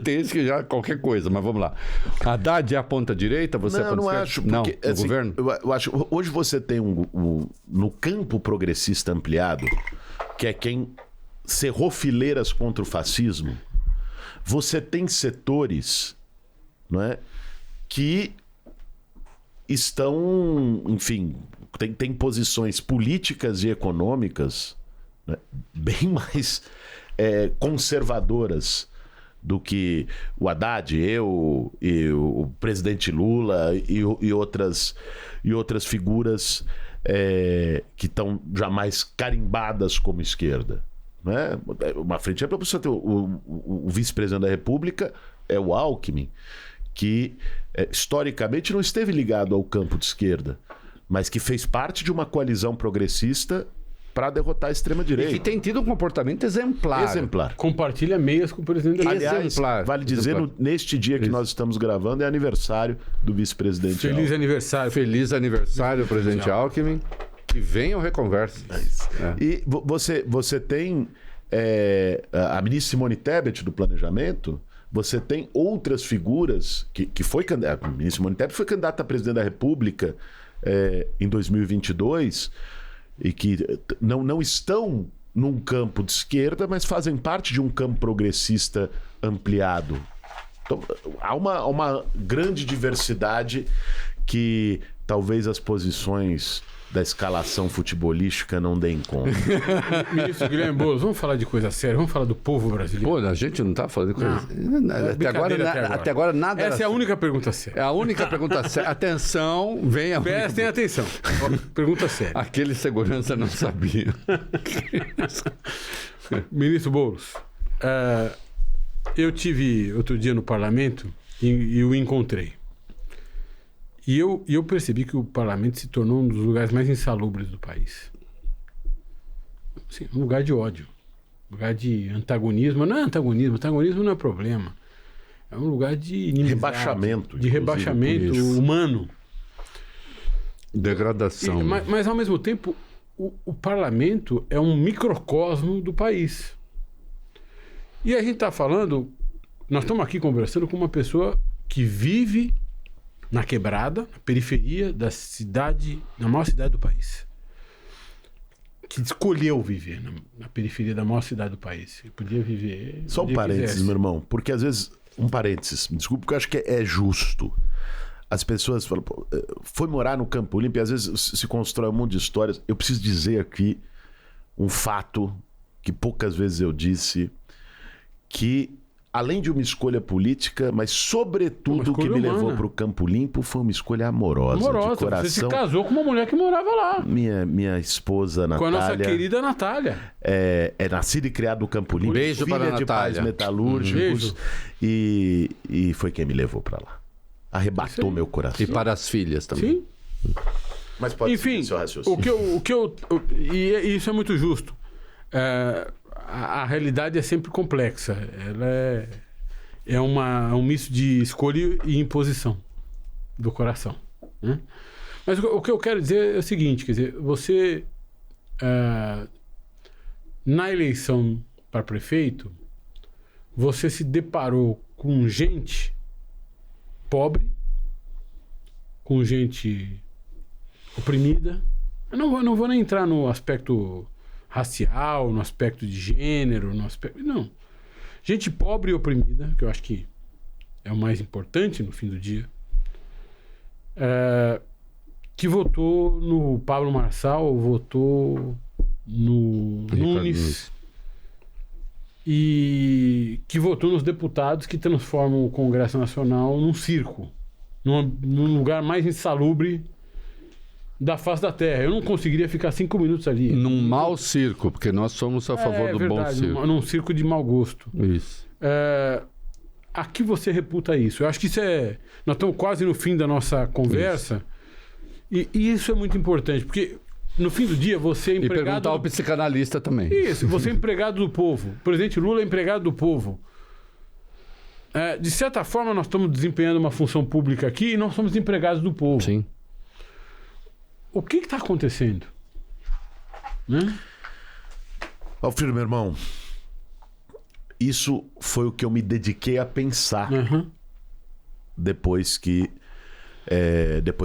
Tem gente que já qualquer coisa, mas vamos lá. Haddad é a ponta direita, você é a ponta não esquerda? acho. Não, porque, no governo? Eu acho. Hoje você tem no campo progressista ampliado, que é quem cerrou fileiras contra o fascismo, você tem setores, não é, que estão, enfim, tem posições políticas e econômicas, né, bem mais conservadoras do que o Haddad, e o presidente Lula e outras figuras que estão jamais carimbadas como esquerda. Né? Uma frente é para você ter o vice-presidente da República, é o Alckmin, que historicamente não esteve ligado ao campo de esquerda, mas que fez parte de uma coalizão progressista para derrotar a extrema-direita. E que tem tido um comportamento exemplar. Compartilha meias com o presidente da Aliás, exemplar. vale dizer, neste dia que nós estamos gravando, é aniversário do vice-presidente Feliz Alckmin. aniversário. Feliz aniversário, presidente Alckmin. Que venham reconversas. E você tem a ministra Simone Tebet do Planejamento. Você tem outras figuras que foi candidata. A ministra Simone Tebet foi candidata a presidente da República em 2022 e que não estão num campo de esquerda, mas fazem parte de um campo progressista ampliado. Então, há uma grande diversidade que talvez as posições da escalação futebolística não deem conta. Ministro Guilherme Boulos, vamos falar de coisa séria, vamos falar do povo brasileiro. Pô, a gente não tá falando de coisa. Até agora nada. Essa é a única pergunta séria. É a única pergunta séria. Atenção, venha. Prestem atenção. Pergunta séria. Aquele segurança não sabia. Ministro Boulos, eu tive outro dia no parlamento e o encontrei. E eu percebi que o parlamento se tornou um dos lugares mais insalubres do país. Assim, um lugar de ódio. Um lugar de antagonismo. Não é antagonismo não é problema. É um lugar de inimizade, rebaixamento. De rebaixamento humano. Degradação. Mas ao mesmo tempo, o parlamento é um microcosmo do país. E a gente está falando, nós estamos aqui conversando com uma pessoa que vive na quebrada, na periferia da cidade, na maior cidade do país. Que escolheu viver na periferia da maior cidade do país. Ele podia viver. Só um parênteses, meu irmão, porque às vezes. Um parênteses, me desculpe, porque eu acho que é justo. As pessoas falam, foi morar no Campo Limpo e às vezes se constrói um monte de histórias. Eu preciso dizer aqui, um fato que poucas vezes eu disse, que além de uma escolha política, mas sobretudo o que me levou para o Campo Limpo foi uma escolha amorosa, de coração. Você se casou com uma mulher que morava lá. Minha esposa, Natália. Com a nossa querida Natália. É nascida e criada no Campo Limpo. Beijo filha para a de pais Natália. metalúrgicos. E foi quem me levou para lá. Arrebatou meu coração. E para as filhas também. Sim. Mas pode Enfim, ser seu raciocínio. e isso é muito justo. A realidade é sempre complexa. Ela é um misto de escolha e imposição do coração, né? Mas o que eu quero dizer é o seguinte, quer dizer, você na eleição para prefeito, você se deparou com gente pobre, com gente oprimida. Eu não vou nem entrar no aspecto racial, no aspecto de gênero, não. Gente pobre e oprimida, que eu acho que é o mais importante no fim do dia, que votou no Pablo Marçal, votou no Nunes, e que votou nos deputados que transformam o Congresso Nacional num circo, num lugar mais insalubre da face da terra. Eu não conseguiria ficar 5 minutos ali. Num mau circo, porque nós somos a favor do bom circo. Num circo de mau gosto. Isso. Aqui você reputa isso. Eu acho que isso nós estamos quase no fim da nossa conversa. E isso é muito importante, porque no fim do dia você é empregado... E perguntar ao psicanalista também. Isso, você é empregado do povo. O presidente Lula é empregado do povo. De certa forma, nós estamos desempenhando uma função pública aqui e nós somos empregados do povo. Sim. O que está acontecendo? Né? Alfredo, meu irmão, isso foi o que eu me dediquei a pensar depois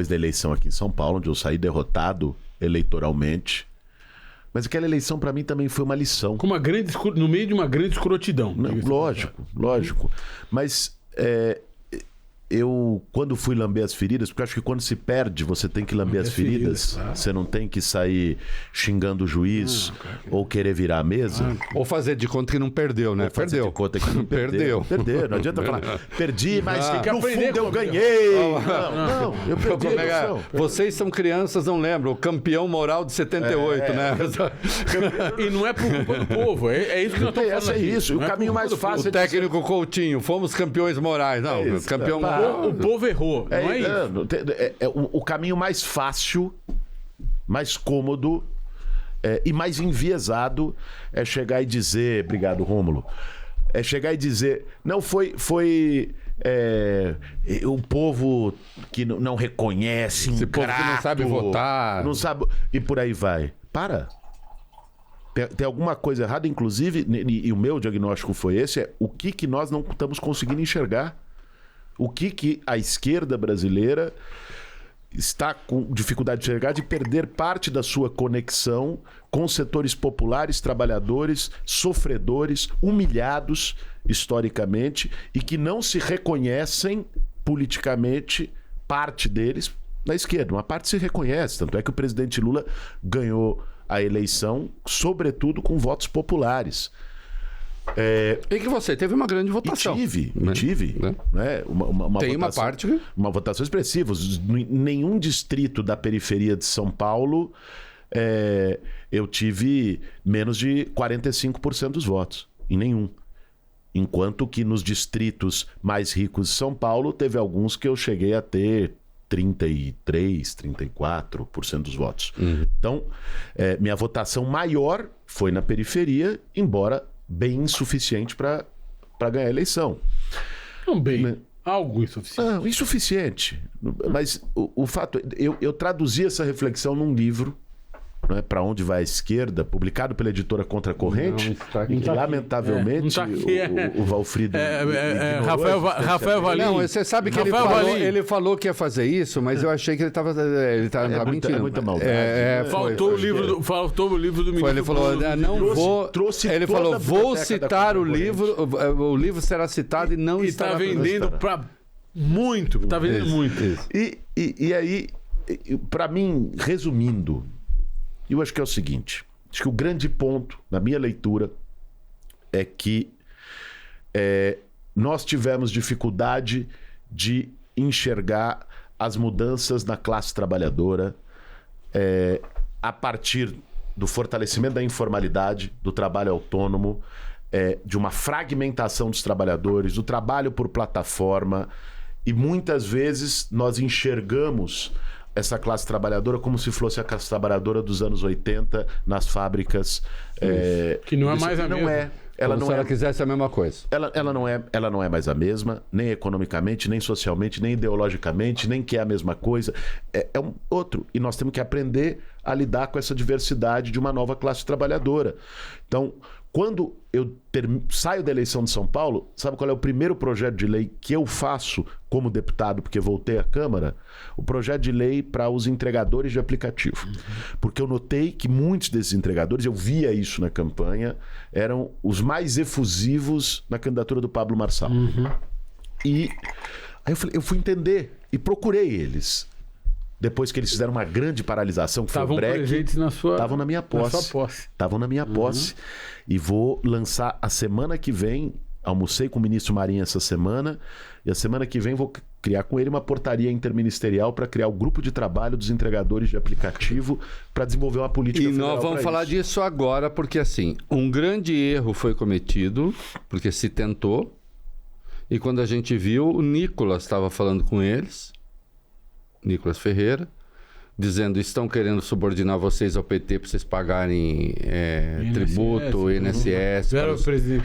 da eleição aqui em São Paulo, onde eu saí derrotado eleitoralmente. Mas aquela eleição para mim também foi uma lição. No meio de uma grande escrotidão. Não, lógico. Mas eu, quando fui lamber as feridas, porque eu acho que quando se perde, você tem que lamber as feridas. Claro. Você não tem que sair xingando o juiz ou querer virar a mesa. Ou fazer de conta que não perdeu, né? Perdeu. De conta que não perdeu. Não adianta falar, perdi, mas no fundo eu ganhei. Não, eu perdi. Vocês são crianças, não lembram. O campeão moral de 78, né? E não é por culpa do povo. É isso que nós estamos falando. É isso. O caminho mais fácil é o técnico Coutinho, fomos campeões morais. Não, campeão moral. O povo errou, não é isso? O caminho mais fácil, mais cômodo e mais enviesado é chegar e dizer, obrigado, Rômulo, é chegar e dizer, não foi o povo que não reconhece, esse povo que não sabe votar, não sabe, e por aí vai. Para. Tem alguma coisa errada, inclusive, e o meu diagnóstico foi esse, o que nós não estamos conseguindo enxergar. O que a esquerda brasileira está com dificuldade de enxergar, de perder parte da sua conexão com setores populares, trabalhadores, sofredores, humilhados historicamente e que não se reconhecem politicamente, parte deles, na esquerda. Uma parte se reconhece, tanto é que o presidente Lula ganhou a eleição, sobretudo com votos populares. E que você teve uma grande votação. Tive. Né? Uma votação expressiva. Em nenhum distrito da periferia de São Paulo eu tive menos de 45% dos votos. Em nenhum. Enquanto que nos distritos mais ricos de São Paulo, teve alguns que eu cheguei a ter 33, 34% dos votos. Então, minha votação maior foi na periferia, embora bem insuficiente para ganhar a eleição. Não algo insuficiente. Insuficiente. Mas o fato... Eu traduzi essa reflexão num livro, né, Para Onde Vai a Esquerda, publicado pela editora Contracorrente, em que, lamentavelmente, o Valfrido... Rafael Valim. Não, você sabe que ele falou que ia fazer isso, mas eu achei que ele estava mentindo. É muita maldade. Faltou o livro do ministro. Ele falou, ele falou, vou citar o livro, o livro será citado e não está vendendo para muito. Está vendendo muito. E aí, para mim, resumindo, eu acho que é o seguinte, Acho que o grande ponto, na minha leitura, é que nós tivemos dificuldade de enxergar as mudanças na classe trabalhadora a partir do fortalecimento da informalidade, do trabalho autônomo, de uma fragmentação dos trabalhadores, do trabalho por plataforma, e muitas vezes nós enxergamos essa classe trabalhadora como se fosse a classe trabalhadora dos anos 80 nas fábricas. Que não é mais a mesma. Ela não, se ela quisesse a mesma coisa. Ela não é mais a mesma, nem economicamente, nem socialmente, nem ideologicamente, nem que é a mesma coisa. É um outro. E nós temos que aprender a lidar com essa diversidade de uma nova classe trabalhadora. Então, quando eu saio da eleição de São Paulo, sabe qual é o primeiro projeto de lei que eu faço como deputado, porque voltei à Câmara? O projeto de lei para os entregadores de aplicativo. Porque eu notei que muitos desses entregadores, eu via isso na campanha, eram os mais efusivos na candidatura do Pablo Marçal. E aí eu fui entender e procurei eles. Depois que eles fizeram uma grande paralisação, que foi o break, presentes estavam na minha posse. Estavam na minha posse. E vou lançar a semana que vem. Almocei com o ministro Marinho essa semana. E a semana que vem vou criar com ele uma portaria interministerial para criar o grupo de trabalho dos entregadores de aplicativo para desenvolver uma política federal. E nós vamos falar disso agora, porque assim, um grande erro foi cometido, porque se tentou. E quando a gente viu, o Nicolas estava falando com eles. Nicolas Ferreira, dizendo: estão querendo subordinar vocês ao PT para vocês pagarem tributo, INSS,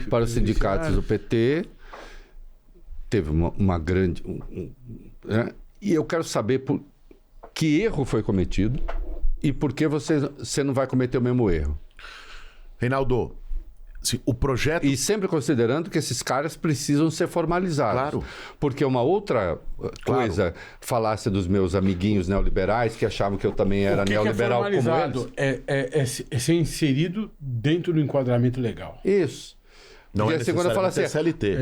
para os sindicatos do PT. Teve uma grande... E eu quero saber que erro foi cometido e por que você não vai cometer o mesmo erro. Reinaldo, assim, o projeto... E sempre considerando que esses caras precisam ser formalizados. Claro. Porque uma outra coisa, falasse dos meus amiguinhos neoliberais que achavam que eu também era neoliberal como eles. É ser inserido dentro do enquadramento legal. Isso. Não porque assim, quando eu falo assim, CLT.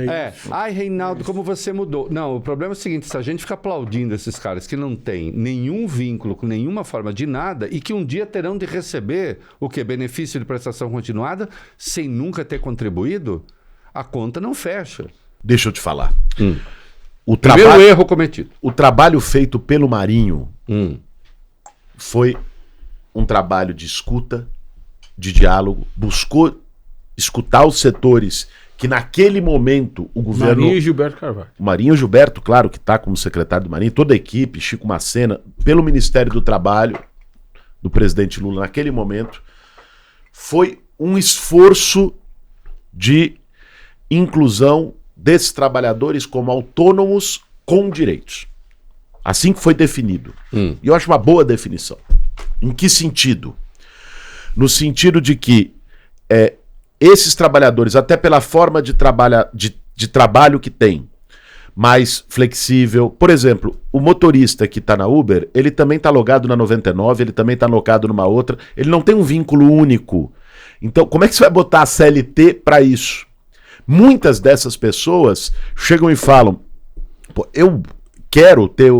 Ai, Reinaldo, como você mudou. Não, o problema é o seguinte: se a gente fica aplaudindo esses caras que não têm nenhum vínculo com nenhuma forma de nada e que um dia terão de receber o quê? Benefício de prestação continuada sem nunca ter contribuído, a conta não fecha. Deixa eu te falar. O primeiro erro cometido. O trabalho feito pelo Marinho foi um trabalho de escuta, de diálogo, buscou escutar os setores que naquele momento o governo... Marinho e Gilberto Carvalho. O Marinho e Gilberto, claro, que está como secretário do Marinho, toda a equipe, Chico Macena, pelo Ministério do Trabalho do presidente Lula naquele momento, foi um esforço de inclusão desses trabalhadores como autônomos com direitos. Assim que foi definido. E eu acho uma boa definição. Em que sentido? No sentido de que esses trabalhadores, até pela forma de trabalho que tem, mais flexível. Por exemplo, o motorista que está na Uber, ele também está logado na 99, ele também está logado numa outra, ele não tem um vínculo único. Então, como é que você vai botar a CLT para isso? Muitas dessas pessoas chegam e falam: pô, eu quero ter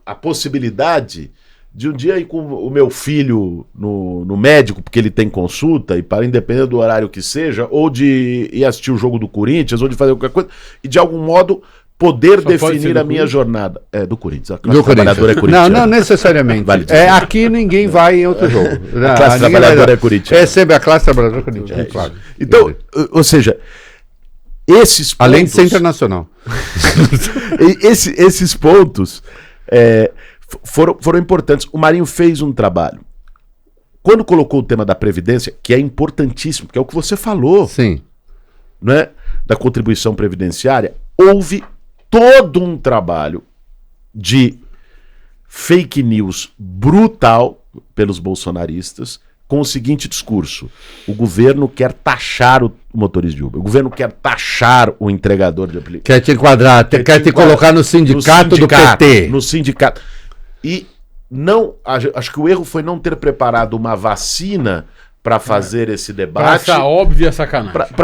a possibilidade de um dia ir com o meu filho no médico, porque ele tem consulta, e para independente do horário que seja, ou de ir assistir o jogo do Corinthians, ou de fazer qualquer coisa, e de algum modo poder definir a minha jornada. Do Corinthians. A classe trabalhadora é corintiana. Não necessariamente. Vale aqui ninguém vai em outro jogo. A classe trabalhadora é corintiana. É sempre a classe trabalhadora corintiana, claro. Então, ou seja, esses pontos... Além de ser internacional. esses pontos... Foram importantes. O Marinho fez um trabalho. Quando colocou o tema da Previdência, que é importantíssimo, que é o que você falou, sim, né, da contribuição previdenciária, houve todo um trabalho de fake news brutal pelos bolsonaristas, com o seguinte discurso: o governo quer taxar o motorista de Uber, o governo quer taxar o entregador de aplicativo. Quer te enquadrar, quer te colocar no sindicato do PT. No sindicato. E não, acho que o erro foi não ter preparado uma vacina para fazer esse debate. Essa óbvia sacanagem.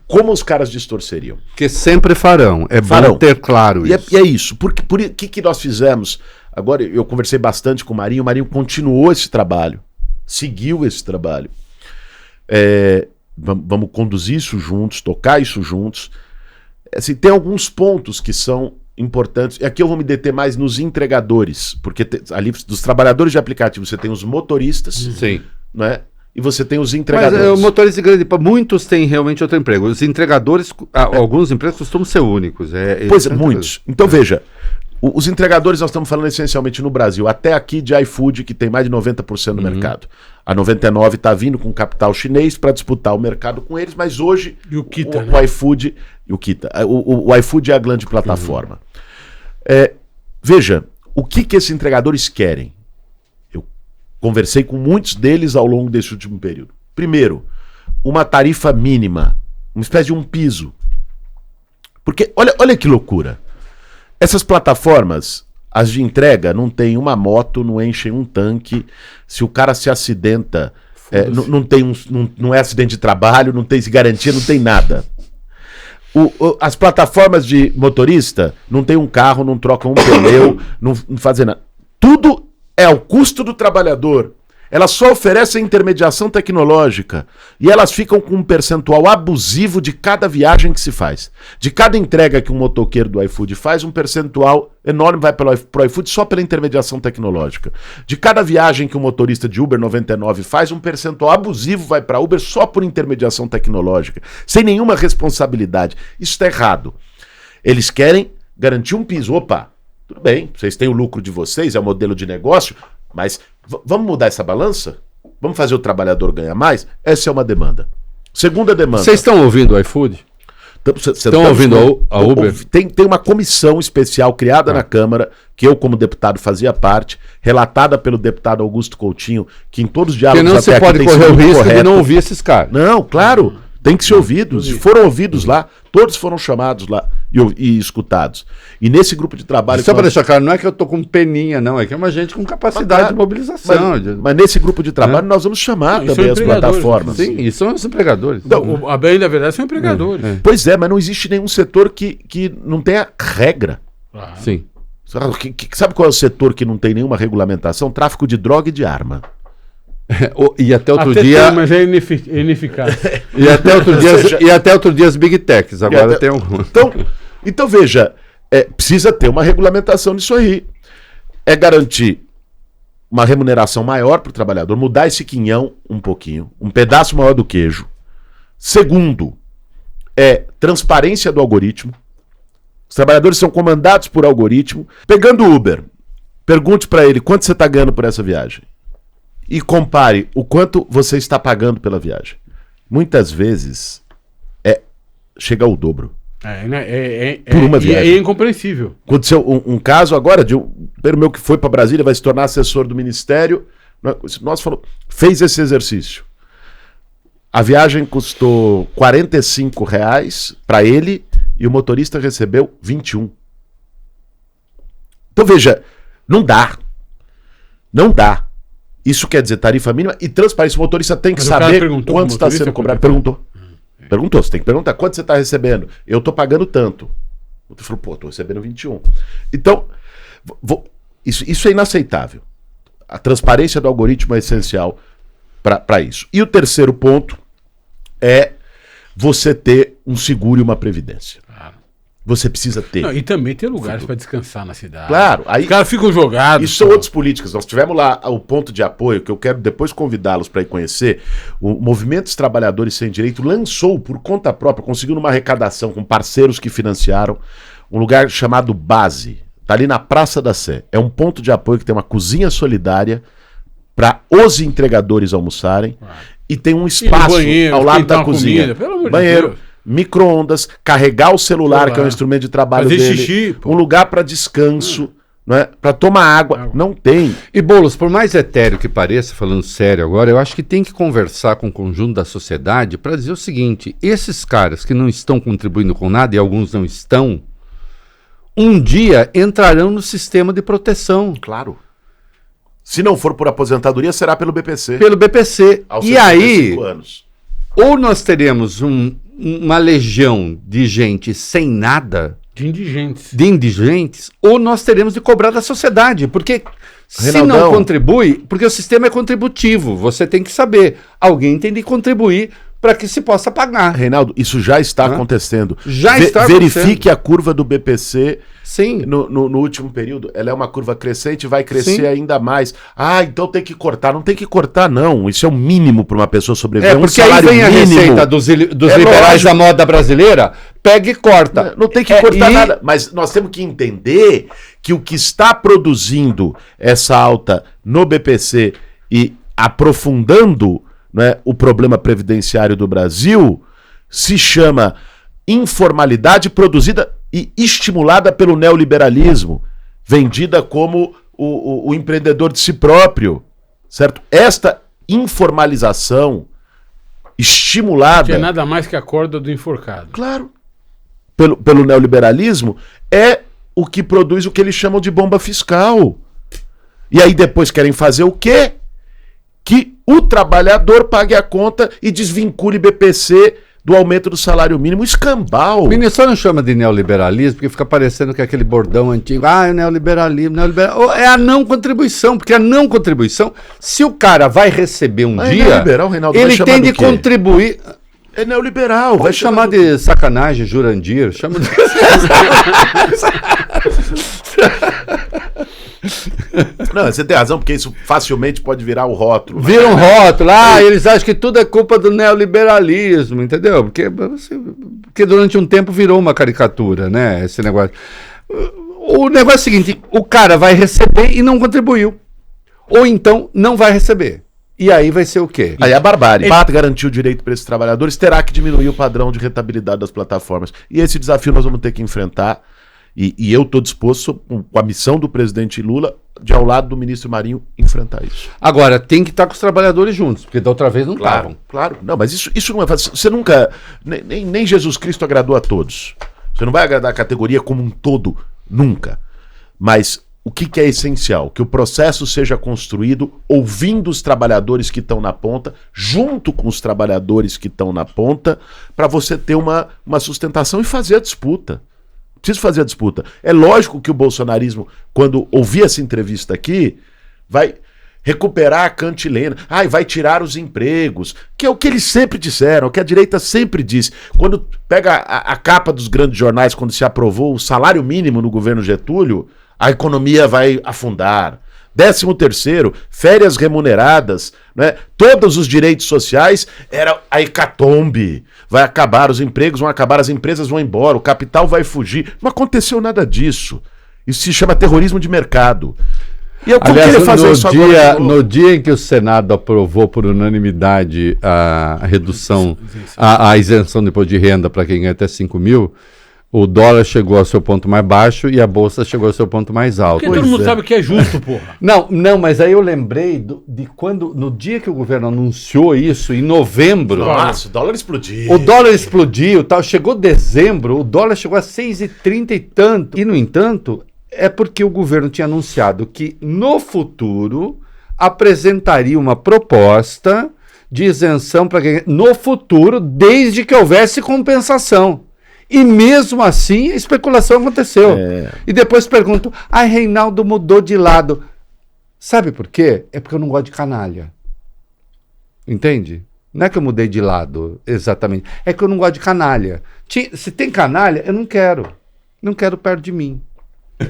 Como os caras distorceriam. Que sempre farão. Bom ter claro isso. E é isso. Por que nós fizemos? Agora, eu conversei bastante com o Marinho continuou esse trabalho, seguiu esse trabalho. Vamos conduzir isso juntos, tocar isso juntos. Assim, tem alguns pontos que são importantes. E aqui eu vou me deter mais nos entregadores, porque ali dos trabalhadores de aplicativo você tem os motoristas, Sim. né? E você tem os entregadores. Mas o motorista de grande, muitos têm realmente outro emprego. Os entregadores, alguns empregos costumam ser únicos. Pois é, muitos. Então veja, os entregadores nós estamos falando essencialmente no Brasil. Até aqui de iFood, que tem mais de 90% do mercado. A 99 está vindo com capital chinês para disputar o mercado com eles, mas hoje E o Kita, o né? iFood e o Kita. O iFood é a grande plataforma. Veja, o que esses entregadores querem? Eu conversei com muitos deles ao longo desse último período. Primeiro, uma tarifa mínima, uma espécie de um piso. Porque, olha que loucura. Essas plataformas, as de entrega, não tem uma moto, não enchem um tanque. Se o cara se acidenta, não é acidente de trabalho, não tem garantia, não tem nada. As plataformas de motorista não tem um carro, não trocam um pneu, não fazem nada. Tudo é ao custo do trabalhador. Elas só oferecem intermediação tecnológica e elas ficam com um percentual abusivo de cada viagem que se faz. De cada entrega que um motoqueiro do iFood faz, um percentual enorme vai para o iFood só pela intermediação tecnológica. De cada viagem que um motorista de Uber 99 faz, um percentual abusivo vai para Uber só por intermediação tecnológica, sem nenhuma responsabilidade. Isso está errado. Eles querem garantir um piso. Opa, tudo bem, vocês têm o lucro de vocês, é o modelo de negócio, mas vamos mudar essa balança? Vamos fazer o trabalhador ganhar mais? Essa é uma demanda. Segunda demanda. Vocês estão ouvindo o iFood? Estão ouvindo a Uber? Tem uma comissão especial criada na Câmara, que eu, como deputado, fazia parte, relatada pelo deputado Augusto Coutinho, que em todos os diálogos Porque não até se pode aqui correr o risco de não ouvir esses caras. Não, claro, tem que ser ouvidos. Foram ouvidos lá, todos foram chamados lá e escutados. E nesse grupo de trabalho... Só para deixar claro, não é que eu tô com peninha, não, é que é uma gente com capacidade de mobilização. Mas nesse grupo de trabalho nós vamos chamar também as plataformas. Sim, e são os empregadores. Então, a bem da verdade são empregadores. Pois é, mas não existe nenhum setor que não tenha regra. Sim. Sabe qual é o setor que não tem nenhuma regulamentação? Tráfico de droga e de arma. E até outro dia. Tem, mas é ineficaz. E até outro dia as Big Techs. Agora tem um. Então veja, precisa ter uma regulamentação nisso aí. É garantir uma remuneração maior para o trabalhador, mudar esse quinhão um pouquinho, um pedaço maior do queijo. Segundo, transparência do algoritmo. Os trabalhadores são comandados por algoritmo. Pegando o Uber, pergunte para ele quanto você está ganhando por essa viagem. E compare o quanto você está pagando pela viagem. Muitas vezes chega ao dobro. Por uma viagem. É incompreensível. Aconteceu um caso agora de um meu que foi para Brasília, vai se tornar assessor do Ministério. Fez esse exercício. A viagem custou R$45 para ele e o motorista recebeu 21. Então veja, não dá. Não dá. Isso quer dizer tarifa mínima e transparência. O motorista tem que saber quanto está sendo cobrado. Perguntou, você tem que perguntar quanto você está recebendo. Eu estou pagando tanto. O outro falou, estou recebendo 21. Então, isso é inaceitável. A transparência do algoritmo é essencial para isso. E o terceiro ponto é você ter um seguro e uma previdência. Você precisa ter. Não, e também ter lugares para descansar na cidade. Claro. Os caras ficam jogados. Isso são outras políticas. Nós tivemos lá o ponto de apoio, que eu quero depois convidá-los para ir conhecer. O Movimento dos Trabalhadores Sem Direito lançou por conta própria, conseguiu numa arrecadação com parceiros que financiaram, um lugar chamado Base. Está ali na Praça da Sé. É um ponto de apoio que tem uma cozinha solidária para os entregadores almoçarem e tem um espaço ao lado da cozinha. Pelo amor banheiro. de Deus. Micro-ondas, carregar o celular, que é um instrumento de trabalho fazer dele, xixi, um lugar para descanso, para tomar água. Não tem. E Boulos, por mais etéreo que pareça, falando sério agora, eu acho que tem que conversar com o conjunto da sociedade para dizer o seguinte: esses caras que não estão contribuindo com nada, e alguns não estão, um dia entrarão no sistema de proteção. Claro. Se não for por aposentadoria, será pelo BPC. Pelo BPC. E aí, anos. Ou nós teremos uma legião de gente sem nada, de indigentes, ou nós teremos de cobrar da sociedade, porque Se Reinaldão. não contribui, porque o sistema é contributivo, você tem que saber. Alguém tem de contribuir para que se possa pagar. Reinaldo, isso já está acontecendo. Já está acontecendo. Verifique a curva do BPC Sim. no último período. Ela é uma curva crescente e vai crescer Sim. ainda mais. Ah, então tem que cortar. Não tem que cortar, não. Isso é o mínimo para uma pessoa sobreviver. Porque aí vem a receita dos liberais lógico. da moda brasileira, pega e corta. Não tem que cortar nada. Mas nós temos que entender que o que está produzindo essa alta no BPC e aprofundando, né, o problema previdenciário do Brasil se chama informalidade produzida e estimulada pelo neoliberalismo, vendida como o empreendedor de si próprio, certo? Esta informalização estimulada... Que é nada mais que a corda do enforcado. Claro. Pelo neoliberalismo, é o que produz o que eles chamam de bomba fiscal. E aí depois querem fazer o quê? Que o trabalhador pague a conta e desvincule BPC do aumento do salário mínimo. Escambau. O ministro não chama de neoliberalismo, porque fica parecendo que é aquele bordão antigo. Ah, é neoliberalismo. É a não contribuição, porque a não contribuição, se o cara vai receber um dia, neoliberal, Reinaldo, vai ele chamar tem do de quê? contribuir... É neoliberal. Vai chamar de sacanagem, Jurandir. Chama de... Não, você tem razão, porque isso facilmente pode virar o rótulo. Vira um rótulo. Eles acham que tudo é culpa do neoliberalismo, entendeu? Porque durante um tempo virou uma caricatura, né? Esse negócio. O negócio é o seguinte: o cara vai receber e não contribuiu. Ou então não vai receber. E aí vai ser o quê? Aí é a barbárie. Para garantir o direito para esses trabalhadores, terá que diminuir o padrão de rentabilidade das plataformas. E esse desafio nós vamos ter que enfrentar. E eu estou disposto, com a missão do presidente Lula, de ao lado do ministro Marinho, enfrentar isso. Agora, tem que estar com os trabalhadores juntos, porque da outra vez não estavam. Claro. Não, mas isso não é fácil. Você nunca... Nem Jesus Cristo agradou a todos. Você não vai agradar a categoria como um todo, nunca. Mas o que é essencial? Que o processo seja construído ouvindo os trabalhadores que estão na ponta, junto com os trabalhadores que estão na ponta, para você ter uma sustentação e fazer a disputa. Preciso fazer a disputa. É lógico que o bolsonarismo, quando ouvir essa entrevista aqui, vai recuperar a cantilena. Vai tirar os empregos. Que é o que eles sempre disseram, o que a direita sempre disse. Quando pega a capa dos grandes jornais, quando se aprovou o salário mínimo no governo Getúlio, a economia vai afundar. 13º, férias remuneradas, né? Todos os direitos sociais, era a hecatombe. Vai acabar, os empregos vão acabar, as empresas vão embora, o capital vai fugir. Não aconteceu nada disso. Isso se chama terrorismo de mercado. E eu Aliás, fazer isso agora no dia em que o Senado aprovou por unanimidade a redução, a isenção de imposto de renda para quem ganha até 5 mil, o dólar chegou ao seu ponto mais baixo e a bolsa chegou ao seu ponto mais alto. Porque todo mundo sabe que é justo, porra. Não, mas aí eu lembrei de quando, no dia que o governo anunciou isso, em novembro... Nossa, o dólar explodiu. O dólar explodiu, tal. Chegou dezembro, o dólar chegou a 6,30 e tanto. E, no entanto, é porque o governo tinha anunciado que, no futuro, apresentaria uma proposta de isenção para quem... No futuro, desde que houvesse compensação. E mesmo assim, a especulação aconteceu. E depois pergunto, Reinaldo mudou de lado. Sabe por quê? É porque eu não gosto de canalha. Entende? Não é que eu mudei de lado, exatamente. É que eu não gosto de canalha. Se tem canalha, eu não quero. Não quero perto de mim.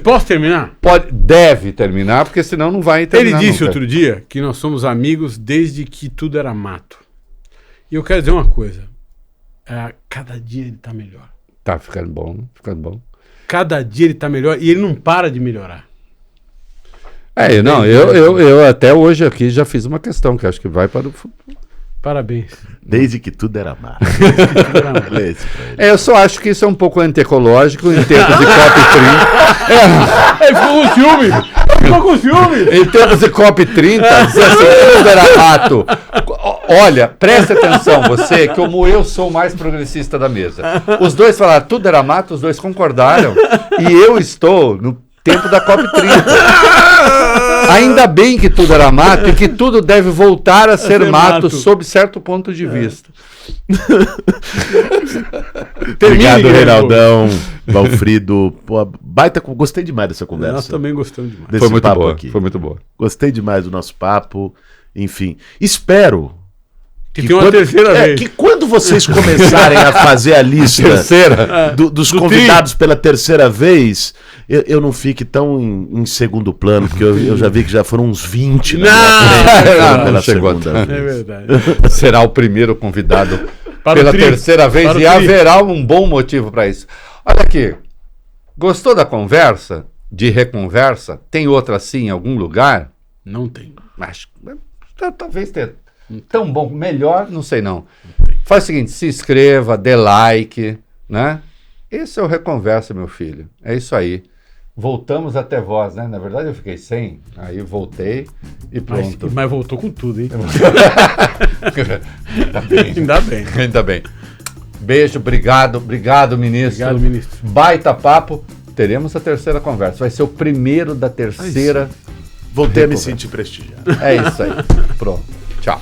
Posso terminar? Deve terminar, porque senão não vai terminar. Ele disse nunca. outro dia que nós somos amigos desde que tudo era mato. E eu quero dizer uma coisa. Cada dia ele tá melhor. Tá ficando bom, ficando bom. Cada dia ele tá melhor e ele não para de melhorar. Eu até hoje aqui já fiz uma questão que acho que vai para o futuro. Parabéns. Desde que tudo era mato. Eu só acho que isso é um pouco antiecológico em tempos de COP30. Ele ficou com ciúme! Ficou com ciúme! Em tempos de COP30, dizer assim, tudo era mato. Olha, preste atenção, você, como eu sou o mais progressista da mesa. Os dois falaram, tudo era mato, os dois concordaram. E eu estou no tempo da COP30. Ainda bem que tudo era mato e que tudo deve voltar a ser mato sob certo ponto de vista. Obrigado, Reinaldão, Valfrido. Pô, gostei demais dessa conversa. Nós também gostamos demais. Foi muito boa, foi muito boa. Gostei demais do nosso papo. Enfim, espero que tem uma terceira vez. Que quando vocês começarem a fazer a lista dos convidados pela terceira vez, eu não fique tão em segundo plano, porque eu já vi que já foram uns 20. Não chegou tanto. É verdade. Será o primeiro convidado pela terceira vez e haverá um bom motivo para isso. Olha aqui, gostou da conversa? De reconversa? Tem outra assim em algum lugar? Não tem. Mas talvez tenha. Tão bom, melhor, não sei não. Faz o seguinte, se inscreva, dê like, né? Esse é o Reconversa, meu filho. É isso aí. Voltamos até vós, né? Na verdade eu fiquei sem, aí voltei e pronto. Mas voltou com tudo, hein? Ainda bem. Ainda bem. Beijo, obrigado, ministro. Obrigado, ministro. Baita papo. Teremos a terceira conversa. Vai ser o primeiro da terceira. Voltei a me sentir prestigiado. É isso aí. Pronto. Tchau.